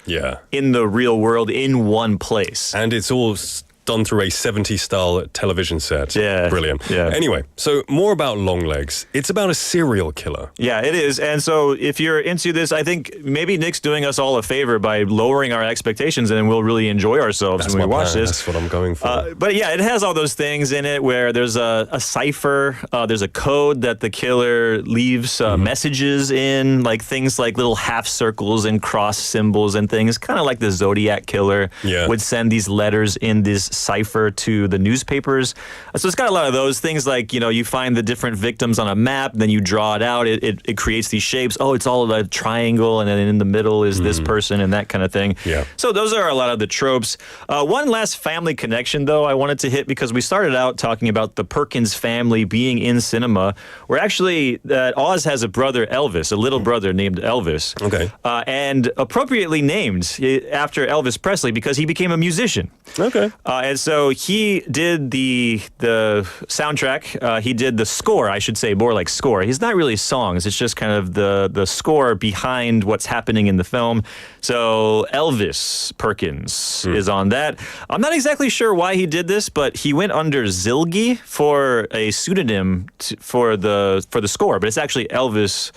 Speaker 8: in the real world in one place.
Speaker 4: And it's all done through a 70s style television set.
Speaker 8: Yeah.
Speaker 4: Brilliant.
Speaker 8: Yeah.
Speaker 4: Anyway, so more about Longlegs. It's about a serial killer.
Speaker 8: Yeah, it is. And so if you're into this, I think maybe Nick's doing us all a favor by lowering our expectations, and we'll really enjoy ourselves when we watch this.
Speaker 4: That's what I'm going for.
Speaker 8: But yeah, it has all those things in it where there's a cipher, there's a code that the killer leaves messages in, like things like little half circles and cross symbols and things, kind of like the Zodiac killer would send these letters in this cipher to the newspapers. So it's got a lot of those things, like, you find the different victims on a map, then you draw it out, it creates these shapes. Oh, it's all a triangle, and then in the middle is this person and that kind of thing.
Speaker 4: Yeah.
Speaker 8: So those are a lot of the tropes. One last family connection, though, I wanted to hit, because we started out talking about the Perkins family being in cinema, where actually Oz has a brother, Elvis, a little brother named Elvis.
Speaker 4: Okay.
Speaker 8: And appropriately named after Elvis Presley, because he became a musician.
Speaker 4: Okay.
Speaker 8: And so he did the soundtrack. He did the score, I should say, more like score. He's not really songs. It's just kind of the score behind what's happening in the film. So Elvis Perkins is on that. I'm not exactly sure why he did this, but he went under Zilgi for a pseudonym for the score. But it's actually Elvis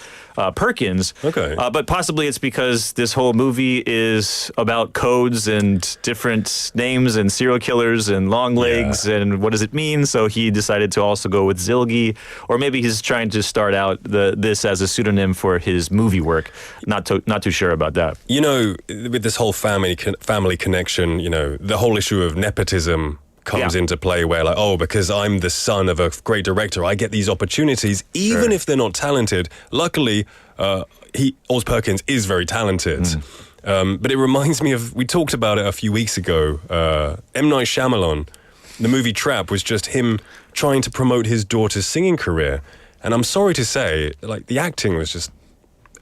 Speaker 8: Perkins.
Speaker 4: Okay.
Speaker 8: But possibly it's because this whole movie is about codes and different names and serial killers. killers and long legs and what does it mean? So he decided to also go with Zilgi, or maybe he's trying to start out this as a pseudonym for his movie work. Not too sure about that.
Speaker 4: You know, with this whole family connection, you know, the whole issue of nepotism comes into play, where like, oh, because I'm the son of a great director, I get these opportunities, even if they're not talented. Luckily, Oz Perkins is very talented. But it reminds me of, we talked about it a few weeks ago, M. Night Shyamalan, the movie Trap was just him trying to promote his daughter's singing career. And I'm sorry to say, like, the acting was just,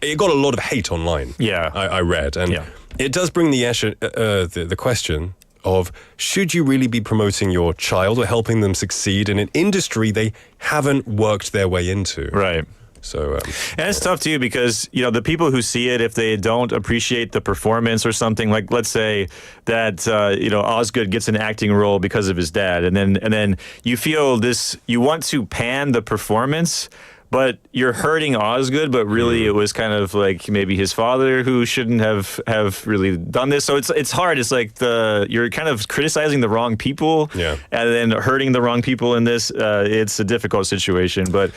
Speaker 4: it got a lot of hate online.
Speaker 8: Yeah.
Speaker 4: I read. And it does bring the question of, should you really be promoting your child or helping them succeed in an industry they haven't worked their way into?
Speaker 8: Right.
Speaker 4: So,
Speaker 8: and it's tough too, because you know the people who see it, if they don't appreciate the performance or something, like let's say that Osgood gets an acting role because of his dad, and then you feel this, you want to pan the performance, but you're hurting Osgood, but really it was kind of like maybe his father who shouldn't have really done this. So it's hard. It's like you're kind of criticizing the wrong people, and then hurting the wrong people in this. It's a difficult situation, but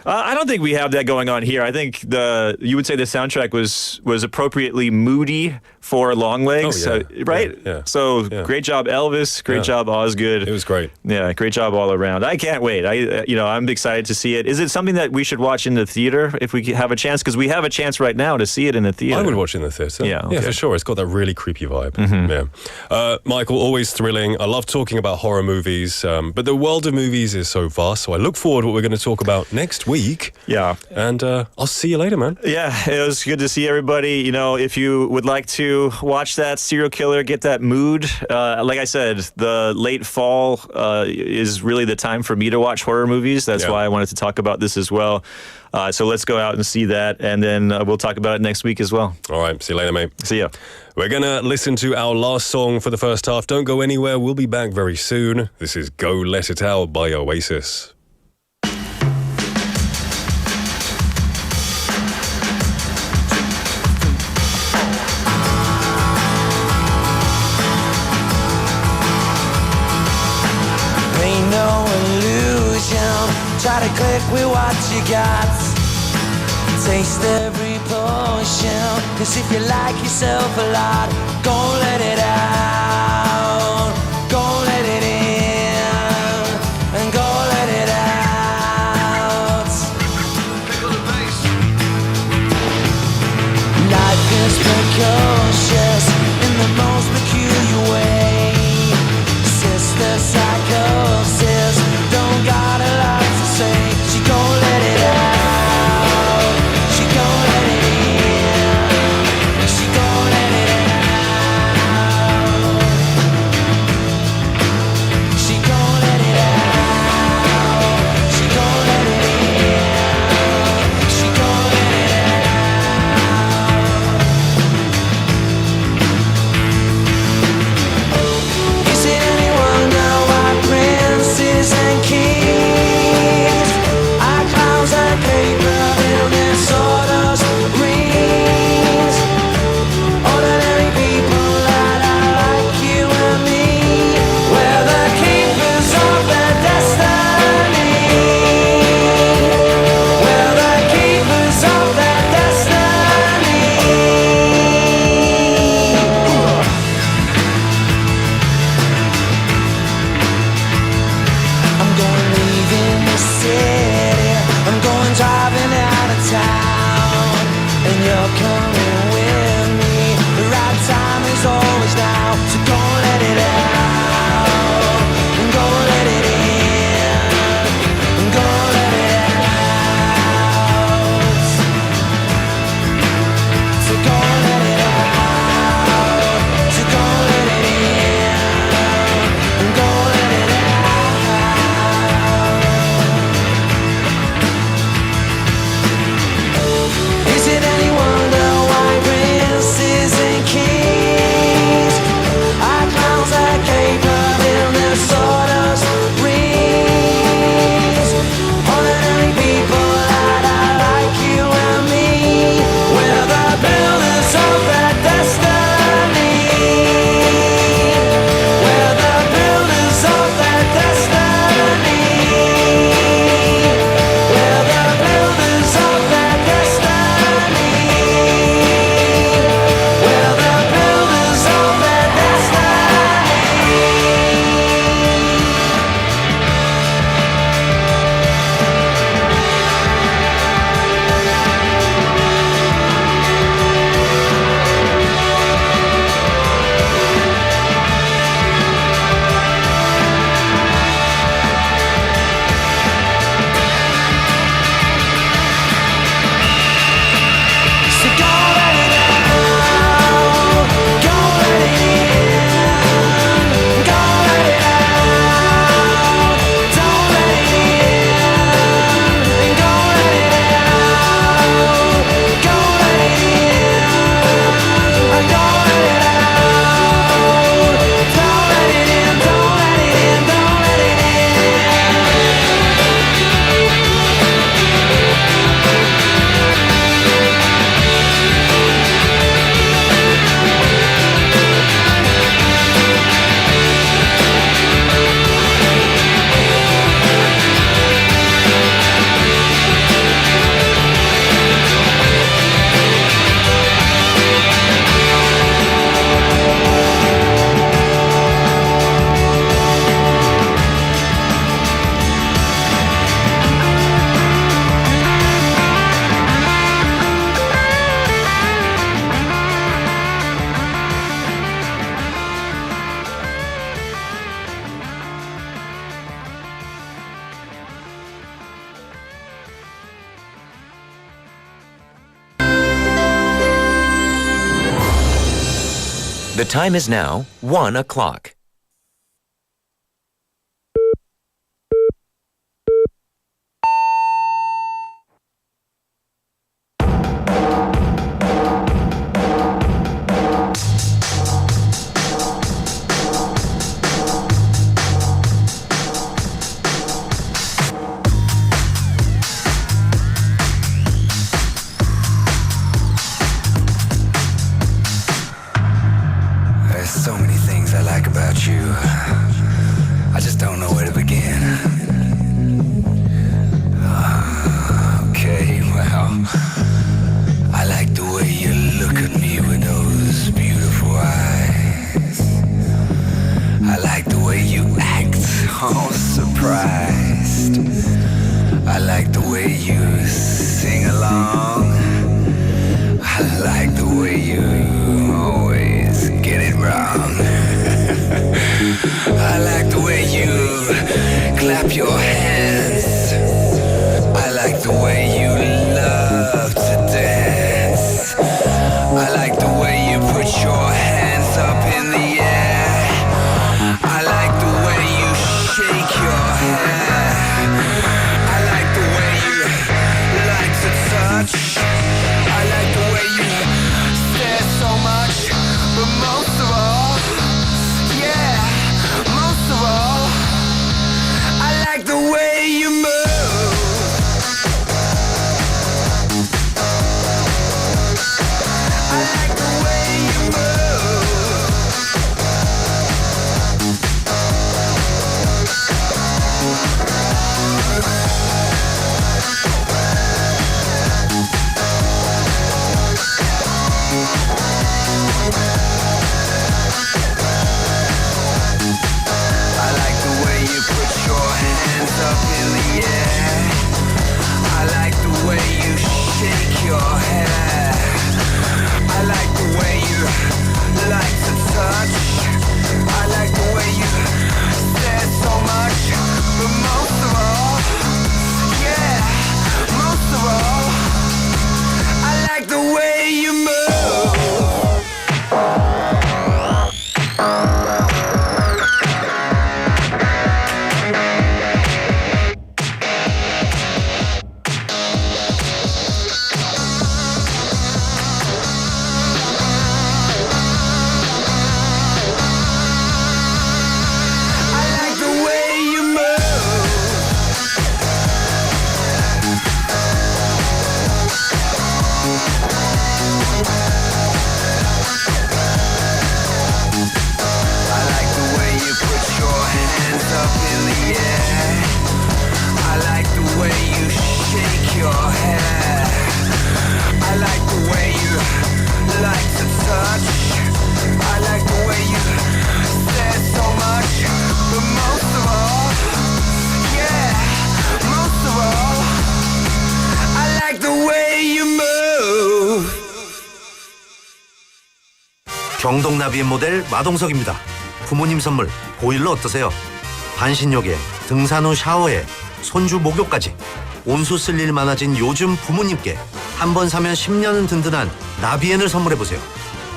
Speaker 8: I don't think we have that going on here. I think you would say the soundtrack was appropriately moody for Longlegs, right?
Speaker 4: Yeah.
Speaker 8: So great job, Elvis. Great job, Osgood.
Speaker 4: It was great.
Speaker 8: Yeah, great job all around. I can't wait. I'm excited to see it. Is it something that we should watch in the theater if we have a chance? Because we have a chance right now to see it in the theater.
Speaker 4: I would watch it in the theater.
Speaker 8: Yeah, okay.
Speaker 4: Yeah, for sure. It's got that really creepy vibe. Yeah. Michael, always thrilling. I love talking about horror movies, but the world of movies is so vast. So I look forward to what we're going to talk about next week.
Speaker 8: Yeah.
Speaker 4: And I'll see you later, man.
Speaker 8: Yeah, it was good to see everybody. You know, if you would like to watch that serial killer, get that mood. Like I said, the late fall is really the time for me to watch horror movies. That's why I wanted to talk about this as well. So let's go out and see that, and then we'll talk about it next week as well.
Speaker 4: All right. See you later, mate.
Speaker 8: See ya.
Speaker 4: We're going to listen to our last song for the first half. Don't go anywhere. We'll be back very soon. This is Go Let It Out by Oasis.
Speaker 6: Ain't no illusion. Try to click with what you got. Taste every potion. Cause if you like yourself a lot, go let it out. Go let it in. And go let it out. Life is precocious in the most peculiar way. Sister psychosis don't got a lot to say. She gon' let it out. She gon' let it in. She gon' let it out.
Speaker 9: The time is now 1 o'clock.
Speaker 10: There's so many things I like about you. I just don't know where to begin. Okay, well, I like the way you look at me with those beautiful eyes. I like the way you act, all surprised. I like the way you sing along. I like the way you always get it wrong. I like the way you clap your hands. I like the way you love to dance. I like the way you put your hands up in the air. I like the way you shake your hair. I like the way you like to touch. I like the way you stare so much. But most of all, yeah, most of all, I like the way you move. I like the way you move. I like the way you put your hands up in the air. I like the way you shake your hair. I like the way you like to touch. I like the way you stare so much. But most of all, yeah, most of all, I like the way you move. I like the way you move. I like the way you put your hands up in the air. I like the way you shake your hair. I like the way you like to touch. I like the way you stare so much. But most of all, yeah, most of all, I like the way you move.
Speaker 11: 경동나비의 모델 마동석입니다. 부모님 선물 보일러 어떠세요? 반신욕에 등산 후 샤워에 손주 목욕까지 온수 쓸 일 많아진 요즘 부모님께 한 번 사면 10년은 든든한 나비엔을 선물해보세요.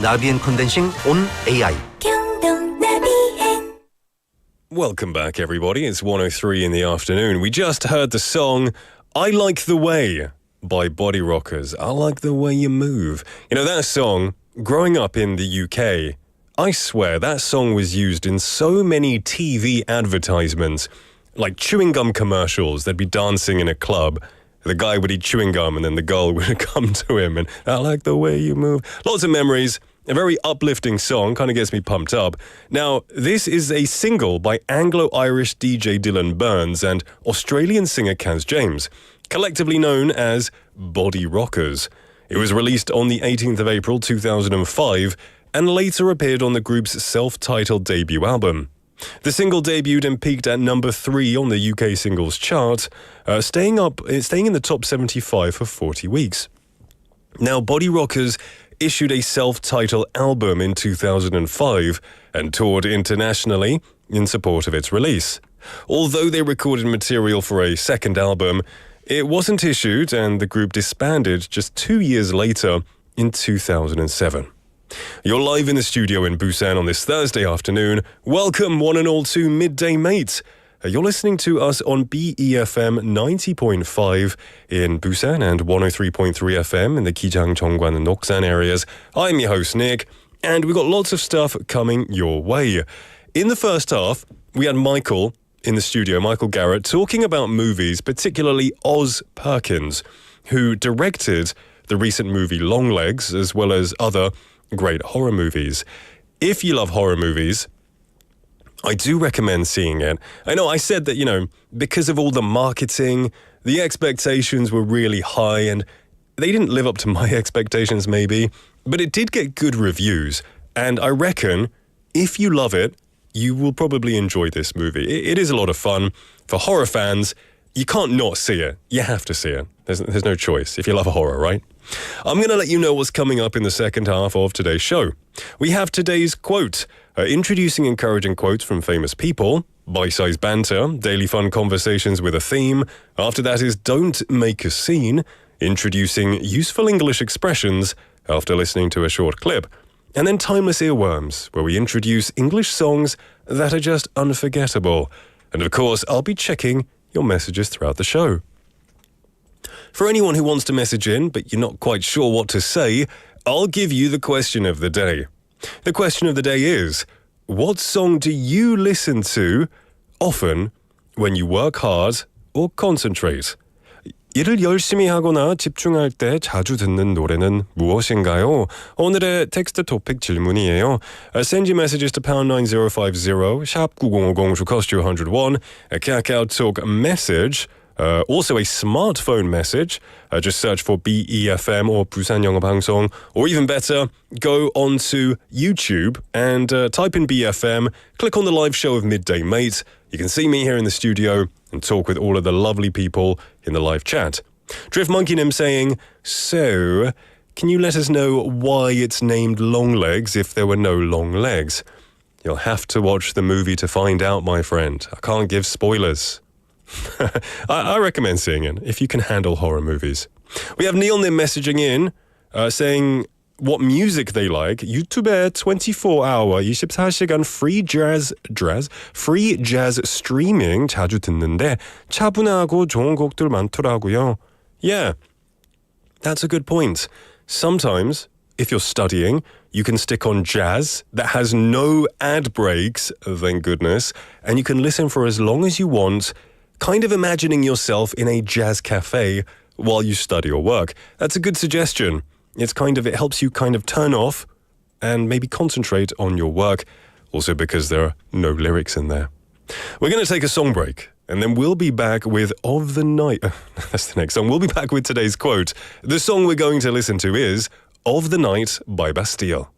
Speaker 11: 나비엔 컨덴싱 온 AI.
Speaker 4: Welcome back, everybody. It's 1:03 in the afternoon. We just heard the song I Like the Way by Body Rockers. I like the way you move. You know, that song, growing up in the UK, I swear that song was used in so many TV advertisements, like chewing gum commercials. They'd be dancing in a club. The guy would eat chewing gum and then the girl would come to him and, I like the way you move. Lots of memories. A very uplifting song, kind of gets me pumped up. Now, this is a single by Anglo-Irish DJ Dylan Burns and Australian singer Kaz James, collectively known as Body Rockers. It was released on the 18th of April 2005 and later appeared on the group's self-titled debut album. The single debuted and peaked at number 3 on the UK singles chart, staying in the top 75 for 40 weeks. Now, Body Rockers issued a self-titled album in 2005 and toured internationally in support of its release. Although they recorded material for a second album, it wasn't issued and the group disbanded just 2 years later in 2007. You're live in the studio in Busan on this Thursday afternoon. Welcome, one and all, to Midday Mate. You're listening to us on BEFM 90.5 in Busan and 103.3 FM in the Kijang, Cheongwan and Noksan areas. I'm your host, Nick, and we've got lots of stuff coming your way. In the first half, we had Michael in the studio, Michael Garrett, talking about movies, particularly Oz Perkins, who directed the recent movie Longlegs, as well as other great horror movies. If you love horror movies, I do recommend seeing it. I know I said that, because of all the marketing, the expectations were really high and they didn't live up to my expectations maybe, but it did get good reviews. And I reckon if you love it, you will probably enjoy this movie. It is a lot of fun. For horror fans, you can't not see it. You have to see it. There's no choice if you love horror, right? I'm going to let you know what's coming up in the second half of today's show. We have today's quote, introducing encouraging quotes from famous people, bite-sized banter, daily fun conversations with a theme. After that is Don't Make a Scene, introducing useful English expressions after listening to a short clip. And then Timeless Earworms, where we introduce English songs that are just unforgettable. And of course, I'll be checking your messages throughout the show. For anyone who wants to message in, but you're not quite sure what to say, I'll give you the question of the day. The question of the day is, what song do you listen to often when you work hard or concentrate? 일을 열심히 하거나 집중할 때 자주 듣는 노래는 무엇인가요? 오늘의 텍스트 토픽 질문이에요. Send your messages to pound 9050, sharp 9050 to cost you 101, a Kakao Talk message, also a smartphone message. Just search for BEFM or 부산영어방송, or even better, go onto YouTube and type in BFM, click on the live show of Midday Mate. You can see me here in the studio and talk with all of the lovely people in the live chat. Drift Monkey Nim saying, so, can you let us know why it's named Longlegs if there were no long legs? You'll have to watch the movie to find out, my friend. I can't give spoilers. I recommend seeing it if you can handle horror movies. We have Neil Nim messaging in saying what music they like. 유튜브에 24-hour, 24시간 free jazz streaming 자주 듣는데 차분하고 좋은 곡들 많더라고요. Yeah, that's a good point. Sometimes, if you're studying, you can stick on jazz that has no ad breaks, thank goodness, and you can listen for as long as you want, kind of imagining yourself in a jazz cafe while you study or work. That's a good suggestion. It helps you kind of turn off and maybe concentrate on your work, also because there are no lyrics in there. We're going to take a song break, and then we'll be back with Of the Night. That's the next song. We'll be back with today's quote. The song we're going to listen to is Of the Night by Bastille.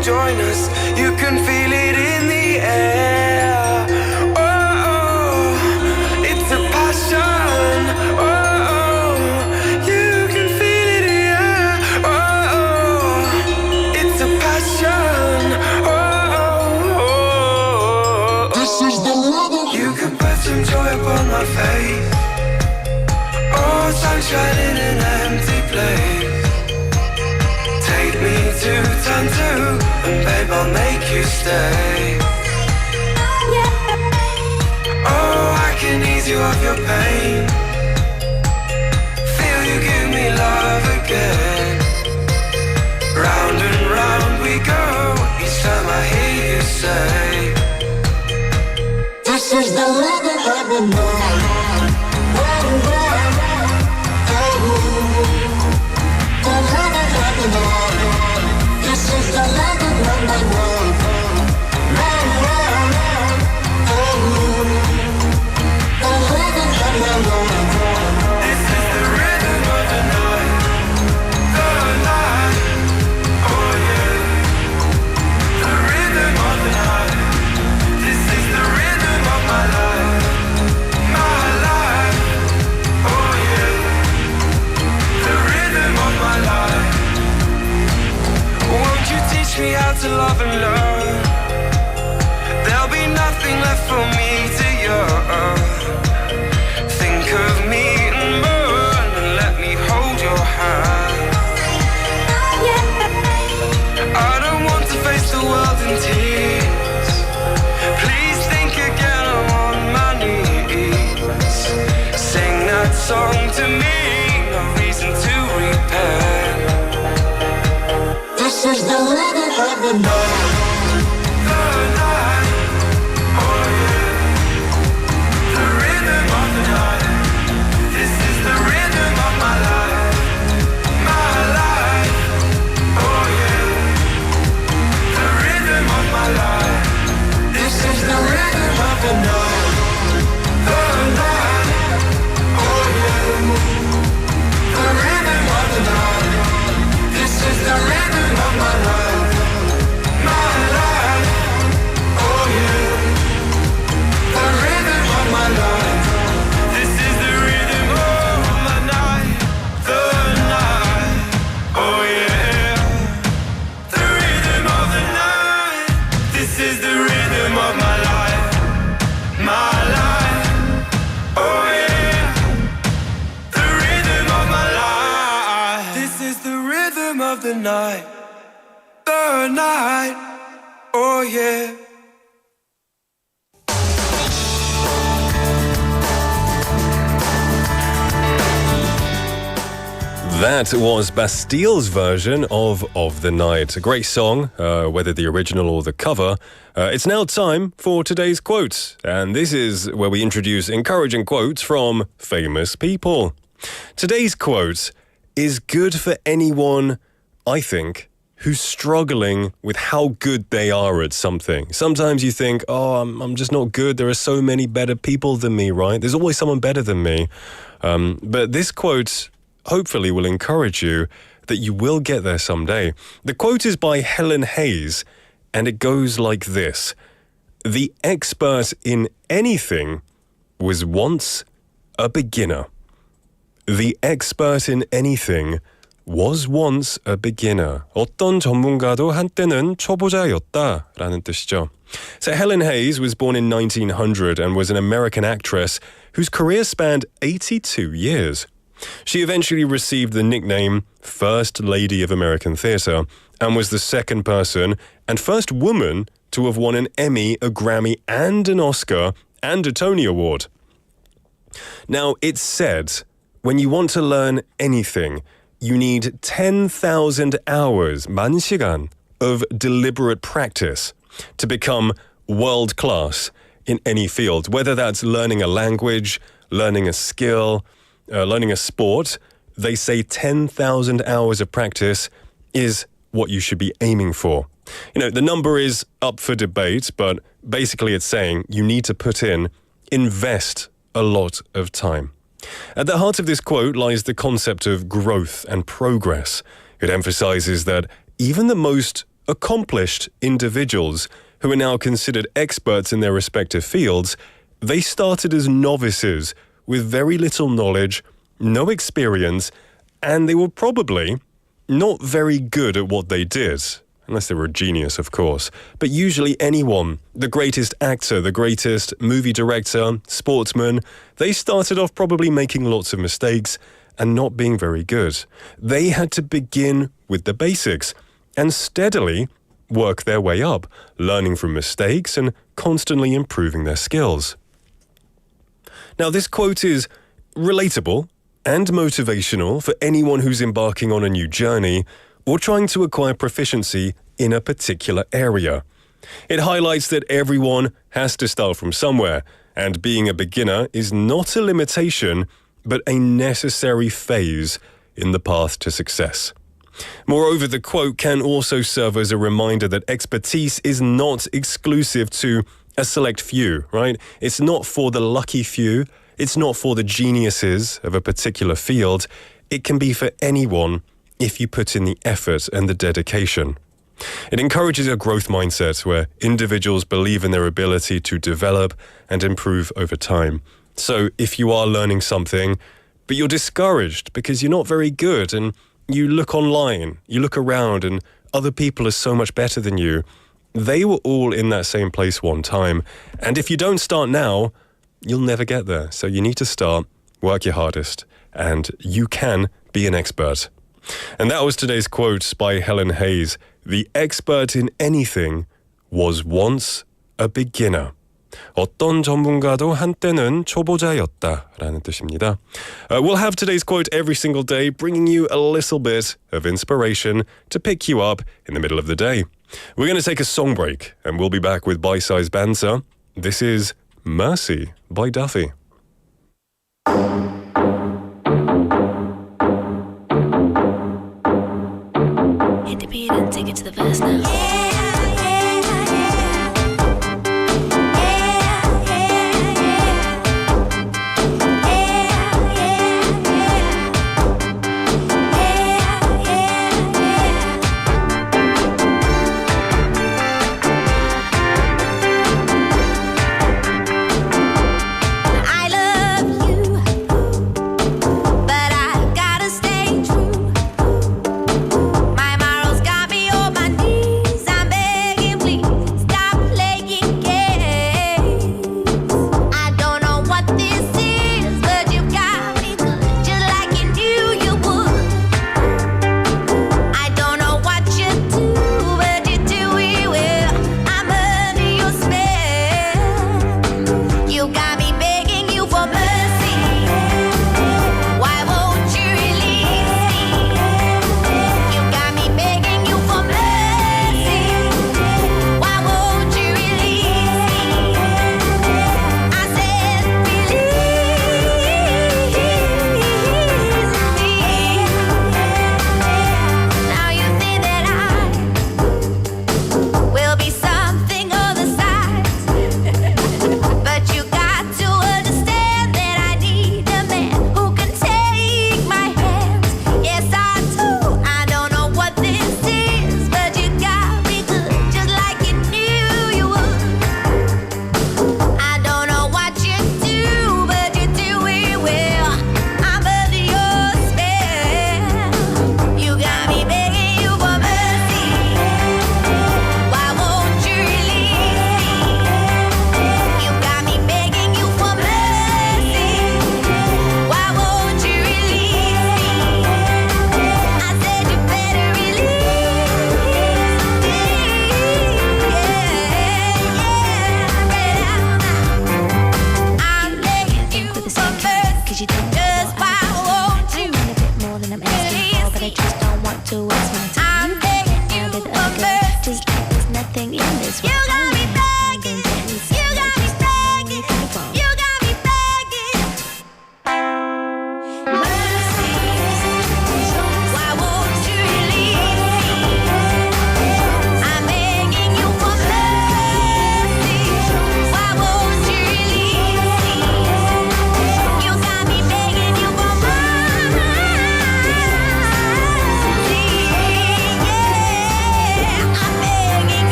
Speaker 10: Join us, you can feel it in the air. Oh, it's a passion. Oh, you can feel it here. Oh, it's a passion. Oh, this is the rhythm. You can put some joy upon my face. Oh, sunshine in an empty place. Take me to turn to, and babe, I'll make you stay. Oh, I can ease you of your pain. Feel you give me love again. Round and round we go, each time I hear you say, this is the rhythm of the night. This is the rhythm of the night. The rhythm of the night. The night. Oh, done. There'll be nothing left for me to yearn. Think of me and burn and let me hold your hand. I don't want to face the world in tears. Please think again, I'm on my knees. Sing that song to me, no reason to repent. This is the rhythm of the night. The night, oh yeah. The rhythm of the night. This is the rhythm of my life. My life, oh yeah. The rhythm of my life. This is the rhythm of the night. The night, oh yeah. The rhythm of the night. This is the rhythm of my life. My life, oh yeah. The rhythm of my life. This is the rhythm of my night. The night, oh yeah. The rhythm of the night. This is the rhythm of my life. My life, oh yeah. The rhythm of my life. This is the rhythm of the night. The night, oh yeah.
Speaker 4: That was Bastille's version of the Night. A great song, whether the original or the cover. It's now time for today's quotes. And this is where we introduce encouraging quotes from famous people. Today's quote is good for anyone, I think, who's struggling with how good they are at something. Sometimes you think, oh, I'm just not good. There are so many better people than me, right? There's always someone better than me. But this quote hopefully will encourage you that you will get there someday. The quote is by Helen Hayes, and it goes like this. The expert in anything was once a beginner. The expert in anything was once a beginner. 어떤 전문가도 한때는 초보자였다라는 뜻이죠. So Helen Hayes was born in 1900 and was an American actress whose career spanned 82 years. She eventually received the nickname First Lady of American Theatre and was the second person and first woman to have won an Emmy, a Grammy, and an Oscar, and a Tony Award. Now, it's said when you want to learn anything, you need 10,000 hours, 만 시간, of deliberate practice to become world-class in any field, whether that's learning a language, learning a skill, learning a sport. They say 10,000 hours of practice is what you should be aiming for. You know, the number is up for debate, but basically it's saying you need to invest a lot of time. At the heart of this quote lies the concept of growth and progress. It emphasizes that even the most accomplished individuals who are now considered experts in their respective fields, they started as novices with very little knowledge, no experience, and they were probably not very good at what they did. Unless they were a genius, of course. But usually anyone, the greatest actor, the greatest movie director, sportsman, they started off probably making lots of mistakes and not being very good. They had to begin with the basics and steadily work their way up, learning from mistakes and constantly improving their skills. Now, this quote is relatable and motivational for anyone who's embarking on a new journey or trying to acquire proficiency in a particular area. It highlights that everyone has to start from somewhere, and being a beginner is not a limitation, but a necessary phase in the path to success. Moreover, the quote can also serve as a reminder that expertise is not exclusive to a select few, right? It's not for the lucky few. It's not for the geniuses of a particular field. It can be for anyone if you put in the effort and the dedication. It encourages a growth mindset where individuals believe in their ability to develop and improve over time. So if you are learning something, but you're discouraged because you're not very good and you look online, you look around and other people are so much better than you, They were all in that same place one time. And if you don't start now, you'll never get there. So you need to start, work your hardest, and you can be an expert. And that was today's quote by Helen Hayes. The expert in anything was once a beginner. 어떤 전문가도 한때는 초보자였다라는 뜻입니다. We'll have today's quote every single day, bringing you a little bit of inspiration to pick you up in the middle of the day. We're going to take a song break, and we'll be back with bite-sized banter. This is Mercy by Duffy.
Speaker 12: Hit the beat and take it to the verse now.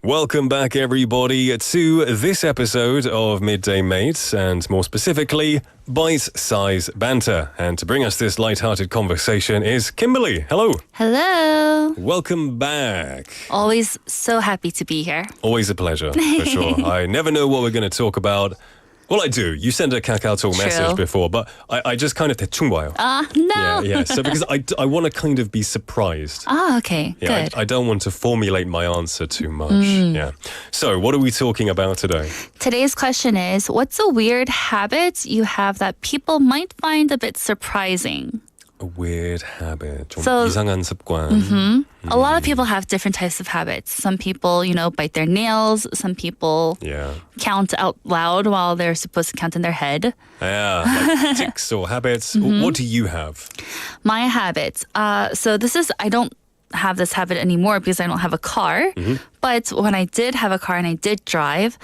Speaker 4: Welcome back, everybody, to this episode of Midday Mate, and more specifically, bite-size banter. And to bring us this light-hearted conversation is Kimberly. Hello.
Speaker 13: Hello.
Speaker 4: Welcome back.
Speaker 13: Always so happy to be here.
Speaker 4: Always a pleasure, for sure. I never know what we're going to talk about, Well, I do. You send a KakaoTalk message before, but I just kind of 대충 봐요.
Speaker 6: No.
Speaker 4: Yeah. So because I want to kind of be surprised.
Speaker 6: Okay.
Speaker 4: Yeah,
Speaker 6: Good.
Speaker 4: I don't want to formulate my answer too much. Yeah. So what are we talking about today?
Speaker 6: Today's question is, what's a weird habit you have that people might find a bit surprising?
Speaker 4: A weird habit. 좀
Speaker 6: So-
Speaker 4: 이상한 습관.
Speaker 6: A lot of people have different types of habits. Some people, bite their nails. Some people
Speaker 4: Yeah.
Speaker 6: count out loud while they're supposed to count in their head.
Speaker 4: Yeah, like tics or habits. What do you have?
Speaker 6: My habits. So I don't have this habit anymore because I don't have a car. But when I did have a car and I did drive,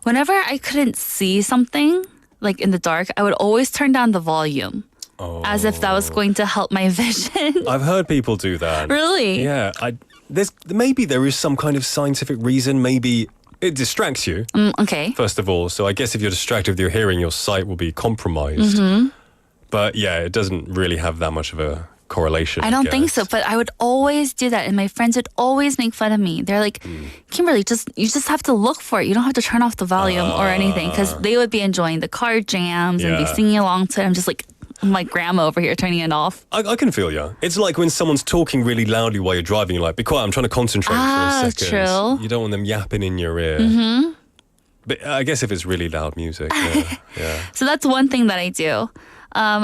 Speaker 6: whenever I couldn't see something, like in the dark, I would always turn down the volume. As if that was going to help my vision.
Speaker 4: I've heard people do that.
Speaker 6: Really?
Speaker 4: Yeah. Maybe there is some kind of scientific reason. Maybe it distracts you.
Speaker 6: Okay.
Speaker 4: First of all, so I guess if you're distracted with your hearing, your sight will be compromised. But yeah, it doesn't really have that much of a correlation.
Speaker 6: I don't think so, but I would always do that, and my friends would always make fun of me. They're like, Kimberly, you just have to look for it. You don't have to turn off the volume or anything, because they would be enjoying the car jams and be
Speaker 4: Yeah.
Speaker 6: singing along to it. I'm like grandma over here turning it off.
Speaker 4: I can feel you. It's like when someone's talking really loudly while you're driving, you're like, be quiet, I'm trying to concentrate for a second.
Speaker 6: True.
Speaker 4: You don't want them yapping in your ear. But I guess if it's really loud music, yeah.
Speaker 6: So that's one thing that I do.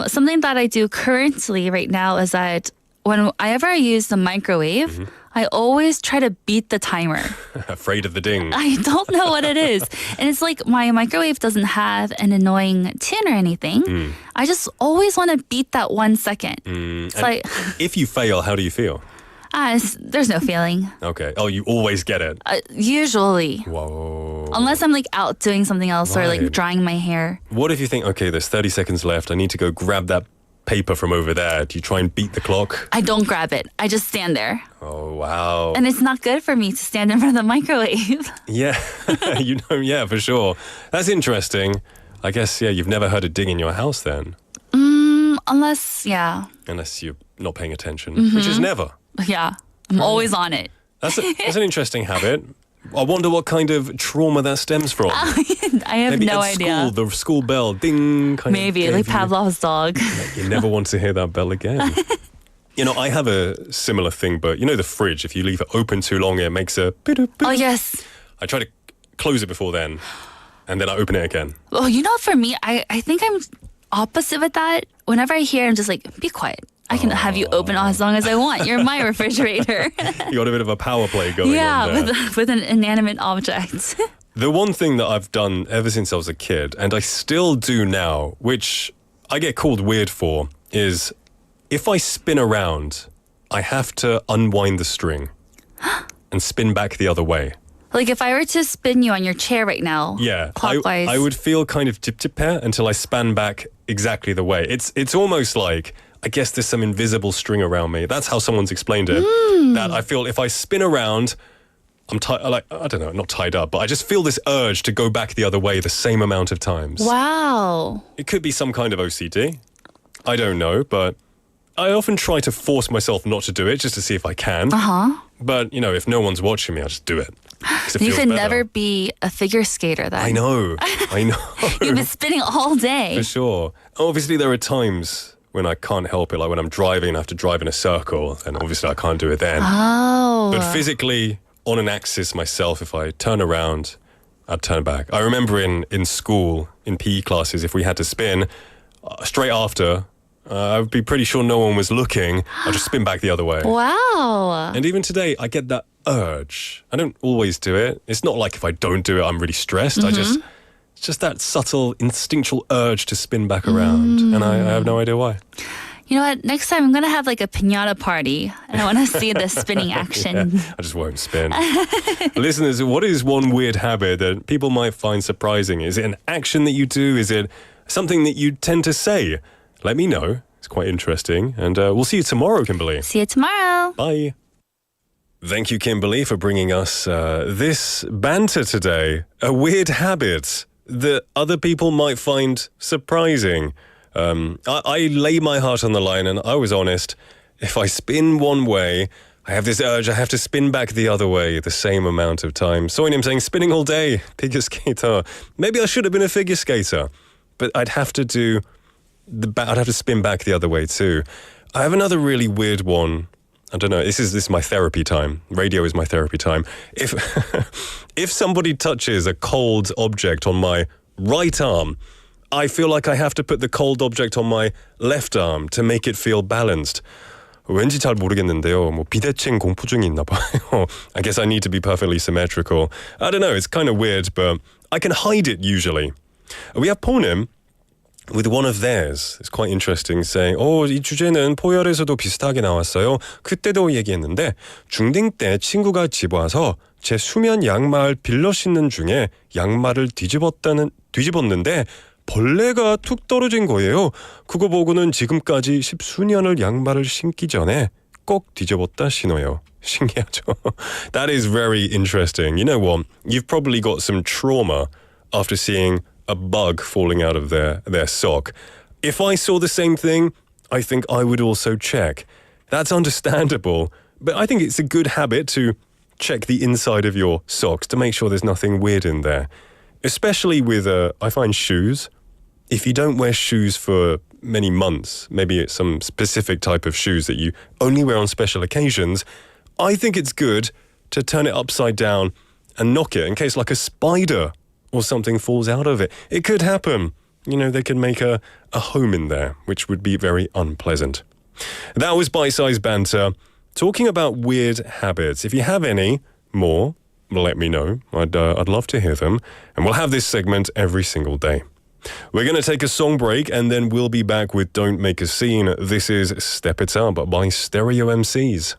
Speaker 6: Something that I do currently right now is that whenever I use the microwave, I always try to beat the timer.
Speaker 4: Afraid of the ding.
Speaker 6: I don't know what it is. And it's like my microwave doesn't have an annoying tune or anything. I just always want to beat that 1 second. It's like,
Speaker 4: If you fail, how do you feel?
Speaker 6: there's no feeling.
Speaker 4: Okay. Oh, you always get it.
Speaker 6: Usually.
Speaker 4: Whoa.
Speaker 6: Unless I'm like out doing something else or like
Speaker 4: Right.
Speaker 6: drying my hair.
Speaker 4: What if you think, okay, there's 30 seconds left, I need to go grab that paper from over there. Do you try and beat the clock?
Speaker 6: I don't grab it. I just stand there.
Speaker 4: Oh, wow.
Speaker 6: And it's not good for me to stand in front of the microwave.
Speaker 4: Yeah, yeah, for sure. That's interesting. I guess, yeah, you've never heard a ding in your house then,
Speaker 6: Unless, yeah.
Speaker 4: unless you're not paying attention, which is never.
Speaker 6: Yeah. I'm always on it.
Speaker 4: That's an interesting habit. I wonder what kind of trauma that stems from.
Speaker 6: I have
Speaker 4: Maybe
Speaker 6: no
Speaker 4: at
Speaker 6: idea.
Speaker 4: school, the school bell, ding, kind
Speaker 6: Maybe,
Speaker 4: of
Speaker 6: like
Speaker 4: gave you-
Speaker 6: Pavlov's dog.
Speaker 4: You never want to hear that bell again. I have a similar thing, but the fridge, if you leave it open too long, it makes a...
Speaker 6: Oh, yes.
Speaker 4: I try to close it before then, and then I open it again.
Speaker 6: Well, for me, I think I'm opposite with that. Whenever I hear, I'm just like, be quiet. I can have you open as long as I want. You're my refrigerator.
Speaker 4: You got a bit of a power play going on there.
Speaker 6: with an inanimate object.
Speaker 4: The one thing that I've done ever since I was a kid, and I still do now, which I get called weird for, is if I spin around, I have to unwind the string and spin back the other way.
Speaker 6: Like if I were to spin you on your chair right now,
Speaker 4: Yeah,
Speaker 6: clockwise.
Speaker 4: I would feel kind of tip until I span back exactly the way. It's almost like, I guess there's some invisible string around me. That's how someone's explained it. That I feel if I spin around, I'm I don't know, not tied up, but I just feel this urge to go back the other way the same amount of times.
Speaker 6: Wow.
Speaker 4: It could be some kind of OCD. I don't know, but I often try to force myself not to do it just to see if I can. But, if no one's watching me, I just do it. 'Cause it
Speaker 6: You
Speaker 4: feels
Speaker 6: could
Speaker 4: better.
Speaker 6: never be a figure skater then.
Speaker 4: I know.
Speaker 6: You've been spinning all day.
Speaker 4: For sure. Obviously, there are times when I can't help it, like when I'm driving and I have to drive in a circle, and obviously I can't do it then.
Speaker 6: Oh.
Speaker 4: But physically, on an axis myself, if I turn around, I'd turn back. I remember in school, in PE classes, if we had to spin, straight after, I would be pretty sure no one was looking. I'd just spin back the other way.
Speaker 6: Wow.
Speaker 4: And even today, I get that urge. I don't always do it. It's not like if I don't do it, I'm really stressed. It's just that subtle, instinctual urge to spin back around. And I have no idea why.
Speaker 6: You know what? Next time I'm going to have like a piñata party and I want to see the spinning action.
Speaker 4: Yeah, I just won't spin. Listeners, what is one weird habit that people might find surprising? Is it an action that you do? Is it something that you tend to say? Let me know. It's quite interesting. And we'll see you tomorrow, Kimberly.
Speaker 6: See you tomorrow.
Speaker 4: Bye. Thank you, Kimberly, for bringing us this banter today. A weird habit that other people might find surprising. I lay my heart on the line and I was honest. If I spin one way, I have this urge, I have to spin back the other way the same amount of time. Soinim saying, spinning all day, figure skater. Maybe I should have been a figure skater, but I'd have to spin back the other way too. I have another really weird one. I don't know, this is my therapy time. Radio is my therapy time. If somebody touches a cold object on my right arm, I feel like I have to put the cold object on my left arm to make it feel balanced. 왠지 잘 모르겠는데요. 뭐 비대칭 공포증이 있나 봐요. I guess I need to be perfectly symmetrical. I don't know, it's kind of weird, but I can hide it usually. We have Ponim with one of theirs. It's quite interesting, saying, 이 주제는 포열에서도 비슷하게 나왔어요. 그때도 얘기했는데 중딩 때 친구가 집 와서 제 수면 양말 빌려 신는 중에 양말을 뒤집었는데 벌레가 툭 떨어진 거예요. 그거 보고는 지금까지 10수년을 양말을 신기 전에 꼭 뒤집었다 신어요. 신기하죠? That is very interesting. You know what? You've probably got some trauma after seeing a bug falling out of their sock. If I saw the same thing, I think I would also check. That's understandable, but I think it's a good habit to check the inside of your socks to make sure there's nothing weird in there. Especially with, I find shoes. If you don't wear shoes for many months, maybe it's some specific type of shoes that you only wear on special occasions, I think it's good to turn it upside down and knock it in case like a spider or something falls out of it. It could happen. You know, they could make a home in there, which would be very unpleasant. That was Bite-Size Banter, talking about weird habits. If you have any more, let me know. I'd love to hear them. And we'll have this segment every single day. We're going to take a song break and then we'll be back with Don't Make a Scene. This is Step It Up by Stereo MCs.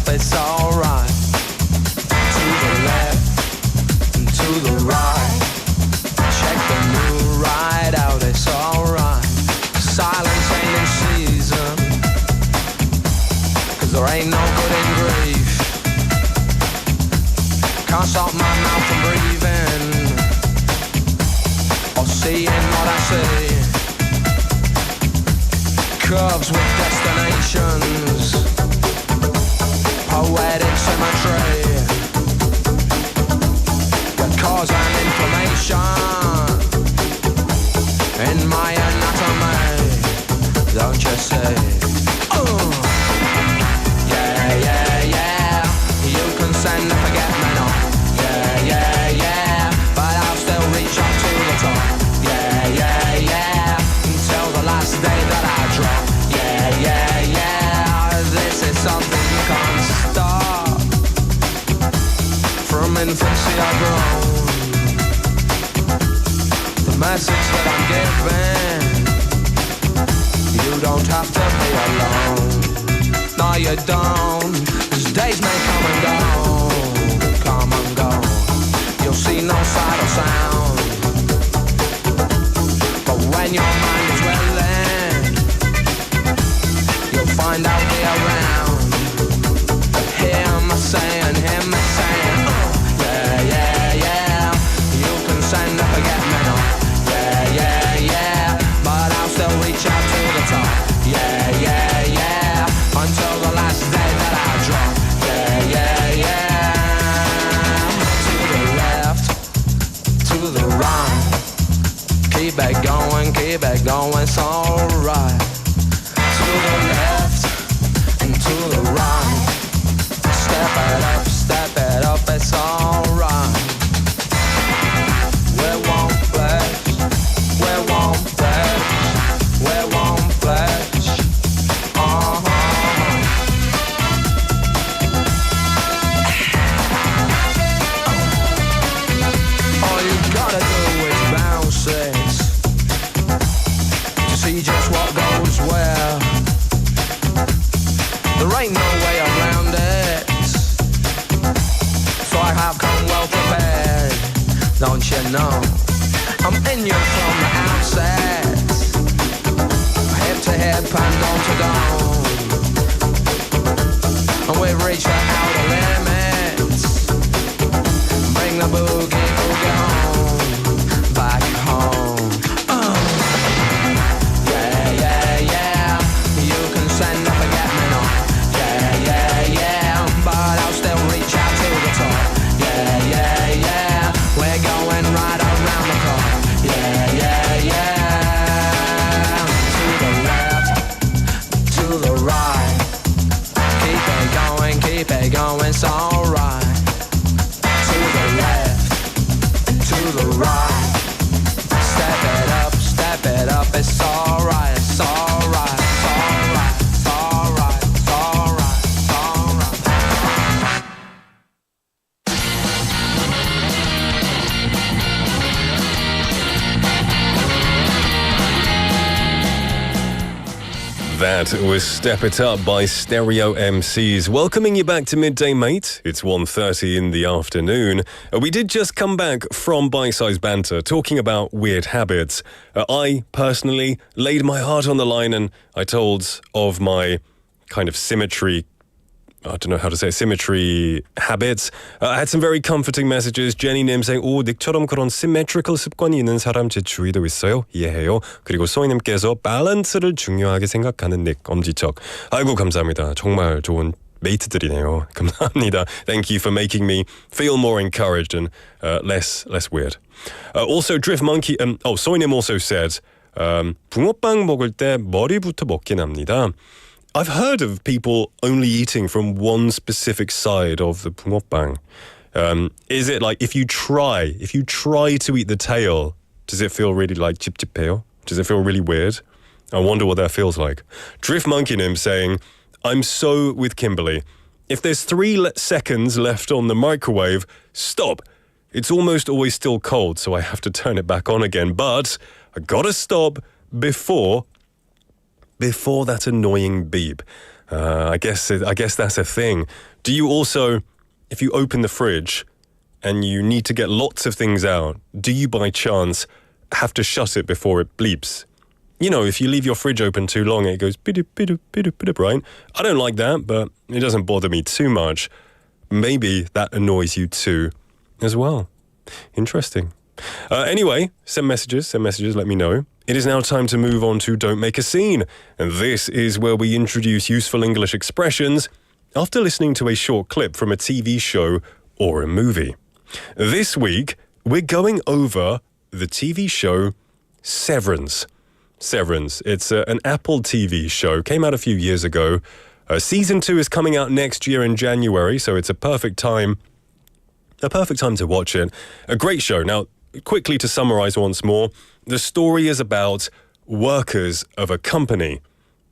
Speaker 6: It's alright. To the left and to the right. Check the new ride out, it's alright. Silence ain't in season, 'cause there ain't no good in grief. Can't stop my mouth from breathing or seeing what I see. Curves with destinations, poetic symmetry that cause an inflammation in my anatomy. Don't you see? Yeah, yeah, yeah. You can send a forget-me-not. Yeah, yeah, yeah. But I'll still reach up to the top. Yeah, yeah, yeah. Until the last day that I drop. Yeah, yeah, yeah. This is something you can't stop. From infancy I've grown. The message that I'm giving, you don't have to be alone. No, you don't. 'Cause days may come and go, come and go. You'll see no sight or sound, but when your mind is willing, you'll find out the around. Hear me saying, yeah, yeah, yeah. You can send a forget-me-not. Yeah, yeah, yeah. But I'll still reach out to the top. Yeah, yeah, yeah. Until the last day that I drop. Yeah, yeah, yeah. To the left, to the right. Keep it going, it's alright. To the left and to the right. Step it up, it's alright. We won't flash, we won't flash, we won't flash. All you gotta do is bounce it to see just what goes where. There ain't no way around it, so I have come well prepared. Don't you know I'm in you from the outside.
Speaker 10: sex. Hip to hip and dome to dome. And we've reached the outer limits. Bring the boogie boogie home. Back home. Yeah, yeah, yeah. You can send a forget-me-not. Yeah, yeah, yeah. But I'll still reach out to the top. Yeah, yeah, yeah. We're going right around the clock. Yeah, yeah, yeah. To the left, to the right. Keep it going, it's alright. To the left, to the right. Step it up, it's alright, it's alright, it's alright, it's alright, it's alright, it's alright.
Speaker 4: That was Step It Up by Stereo MCs. Welcoming you back to Midday Mate. It's 1:30 in the afternoon. We did just come back from Bite Size Banter talking about weird habits. I personally laid my heart on the line and I told of my kind of symmetry habits. I had some very comforting messages. Jenny 님 saying, 오, 닉처럼 그런 symmetrical 습관이 있는 사람 제 주위도 있어요. 이해해요. 그리고 소희님께서 밸런스를 중요하게 생각하는 닉, 엄지척. 아이고, 감사합니다. 정말 좋은 메이트들이네요. 감사합니다. Thank you for making me feel more encouraged and less weird. Also, Drift Monkey, 소희님 also said, 붕어빵 먹을 때 머리부터 먹긴 합니다. I've heard of people only eating from one specific side of the 붕어빵. Is it like if you try to eat the tail, does it feel really like 찝찝해요? Does it feel really weird? I wonder what that feels like. Drift Monkey Nim saying, I'm so with Kimberly. If there's 3 seconds left on the microwave, stop. It's almost always still cold, so I have to turn it back on again. But I gotta stop before that annoying beep. I guess that's a thing. Do you also, if you open the fridge and you need to get lots of things out, do you by chance have to shut it before it bleeps? You know, if you leave your fridge open too long, it goes bidip, bidip, bidip, bidip, right? I don't like that, but it doesn't bother me too much. Maybe that annoys you too as well. Interesting. Anyway, send messages, let me know. It is now time to move on to Don't Make a Scene. And this is where we introduce useful English expressions after listening to a short clip from a TV show or a movie. This week, we're going over the TV show Severance. Severance. It's an Apple TV show. Came out a few years ago. Season 2 is coming out next year in January, so it's a perfect time to watch it. A great show. Now, quickly to summarize once more, the story is about workers of a company.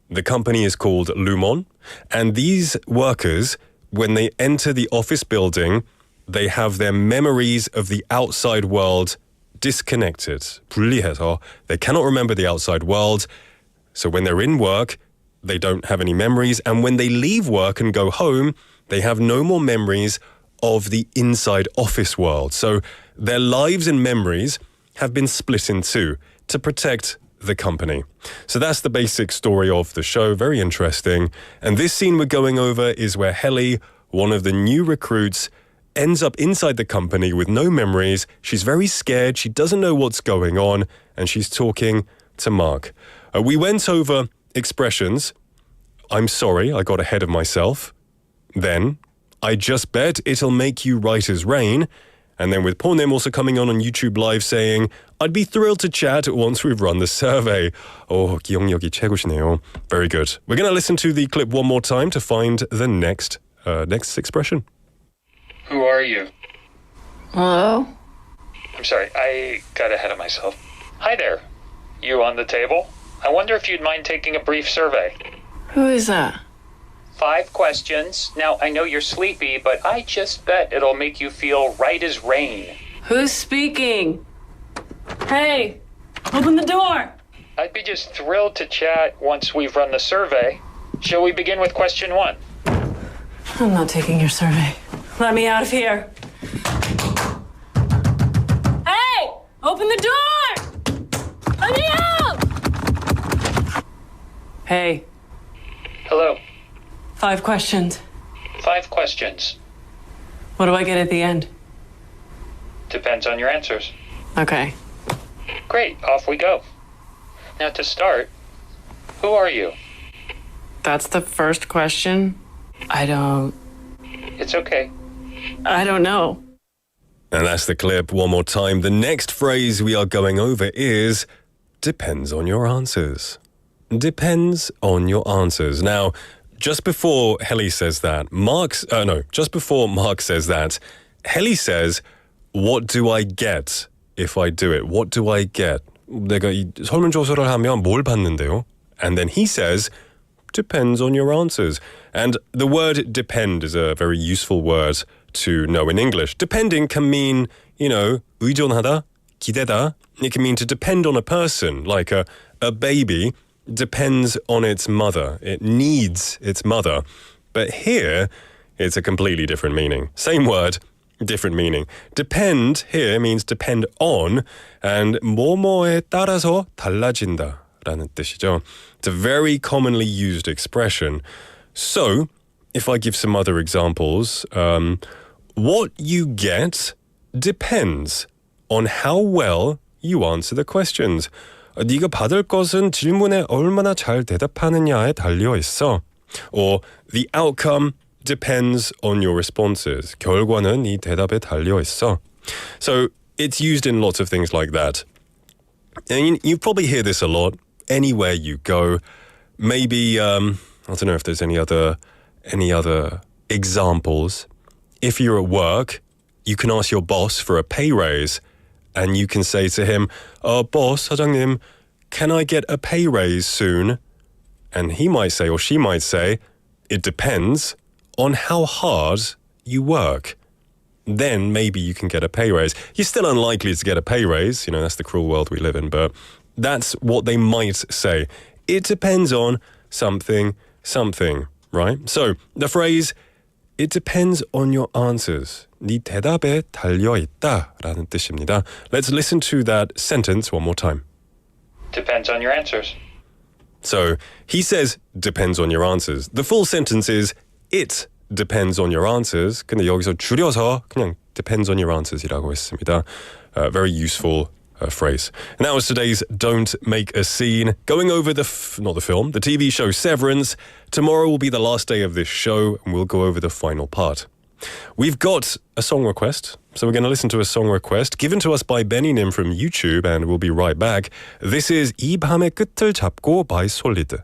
Speaker 4: The company is called Lumon, and these workers, when they enter the office building, they have their memories of the outside world disconnected. 분리해서 they cannot remember the outside world. So when they're in work, they don't have any memories, and when they leave work and go home, they have no more memories of the inside office world. So their lives and memories have been split in two to protect the company. So that's the basic story of the show. Very interesting. And this scene we're going over is where Helly, one of the new recruits, ends up inside the company with no memories. She's very scared. She doesn't know what's going on. And she's talking to Mark. We went over expressions. I'm sorry, I got ahead of myself. Then, I just bet it'll make you right as rain. And then with Pornim also coming on YouTube Live saying, I'd be thrilled to chat once we've run the survey. Oh, 기억력이 최고시네요. Very good. We're going to listen to the clip one more time to find the next expression.
Speaker 13: Who are you?
Speaker 14: Hello?
Speaker 13: I'm sorry, I got ahead of myself. Hi there. You on the table? I wonder if you'd mind taking a brief survey.
Speaker 14: Who is that?
Speaker 13: 5 questions. Now, I know you're sleepy, but I just bet it'll make you feel right as rain.
Speaker 14: Who's speaking? Hey, open the door.
Speaker 13: I'd be just thrilled to chat once we've run the survey. Shall we begin with question 1?
Speaker 14: I'm not taking your survey. Let me out of here. Hey, open the door. Let me Hey,
Speaker 13: Hello.
Speaker 14: 5 questions.
Speaker 13: 5 questions.
Speaker 14: What do I get at the end?
Speaker 13: Depends on your answers.
Speaker 14: Okay.
Speaker 13: Great, off we go. Now to start, who are you?
Speaker 14: That's the first question? I don't know.
Speaker 4: And that's the clip one more time. The next phrase we are going over is depends on your answers. Depends on your answers. Now, just before Helly says that, just before Mark says that, Helly says, what do I get if I do it? What do I get? 내가 이 설문조사를 하면 뭘 받는데요? And then he says, depends on your answers. And the word depend is a very useful word to know in English. Depending can mean, 의존하다, 기대다. It can mean to depend on a person, like a baby depends on its mother. It needs its mother. But here, it's a completely different meaning. Same word, different meaning. Depend here means depend on, and 뭐뭐에 따라서 달라진다 라는 뜻이죠. It's a very commonly used expression. So, if I give some other examples, what you get depends on how well you answer the questions. 네가 받을 것은 질문에 얼마나 잘 대답하느냐에 달려 있어. Or the outcome depends on your responses. 결과는 이 대답에 달려 있어. So it's used in lots of things like that. And you probably hear this a lot anywhere you go. Maybe I don't know if there's any other examples. If you're at work, you can ask your boss for a pay raise. And you can say to him, boss, 사장님, can I get a pay raise soon? And he might say, or she might say, it depends on how hard you work. Then maybe you can get a pay raise. You're still unlikely to get a pay raise. That's the cruel world we live in. But that's what they might say. It depends on something, right? So the phrase, it depends on your answers. 네 대답에 달려있다 라는 뜻입니다. Let's listen to that sentence one more time.
Speaker 13: Depends on your answers.
Speaker 4: So he says, depends on your answers. The full sentence is, it depends on your answers. 근데 여기서 줄여서 그냥 depends on your answers이라고 했습니다. Very useful phrase. And that was today's Don't Make a Scene. Going over the TV show Severance. Tomorrow will be the last day of this show, and we'll go over the final part. We've got a song request, so we're going to listen to a song request given to us by Benny Nim from YouTube, and we'll be right back. This is 이 밤의 끝을 잡고 by Solid.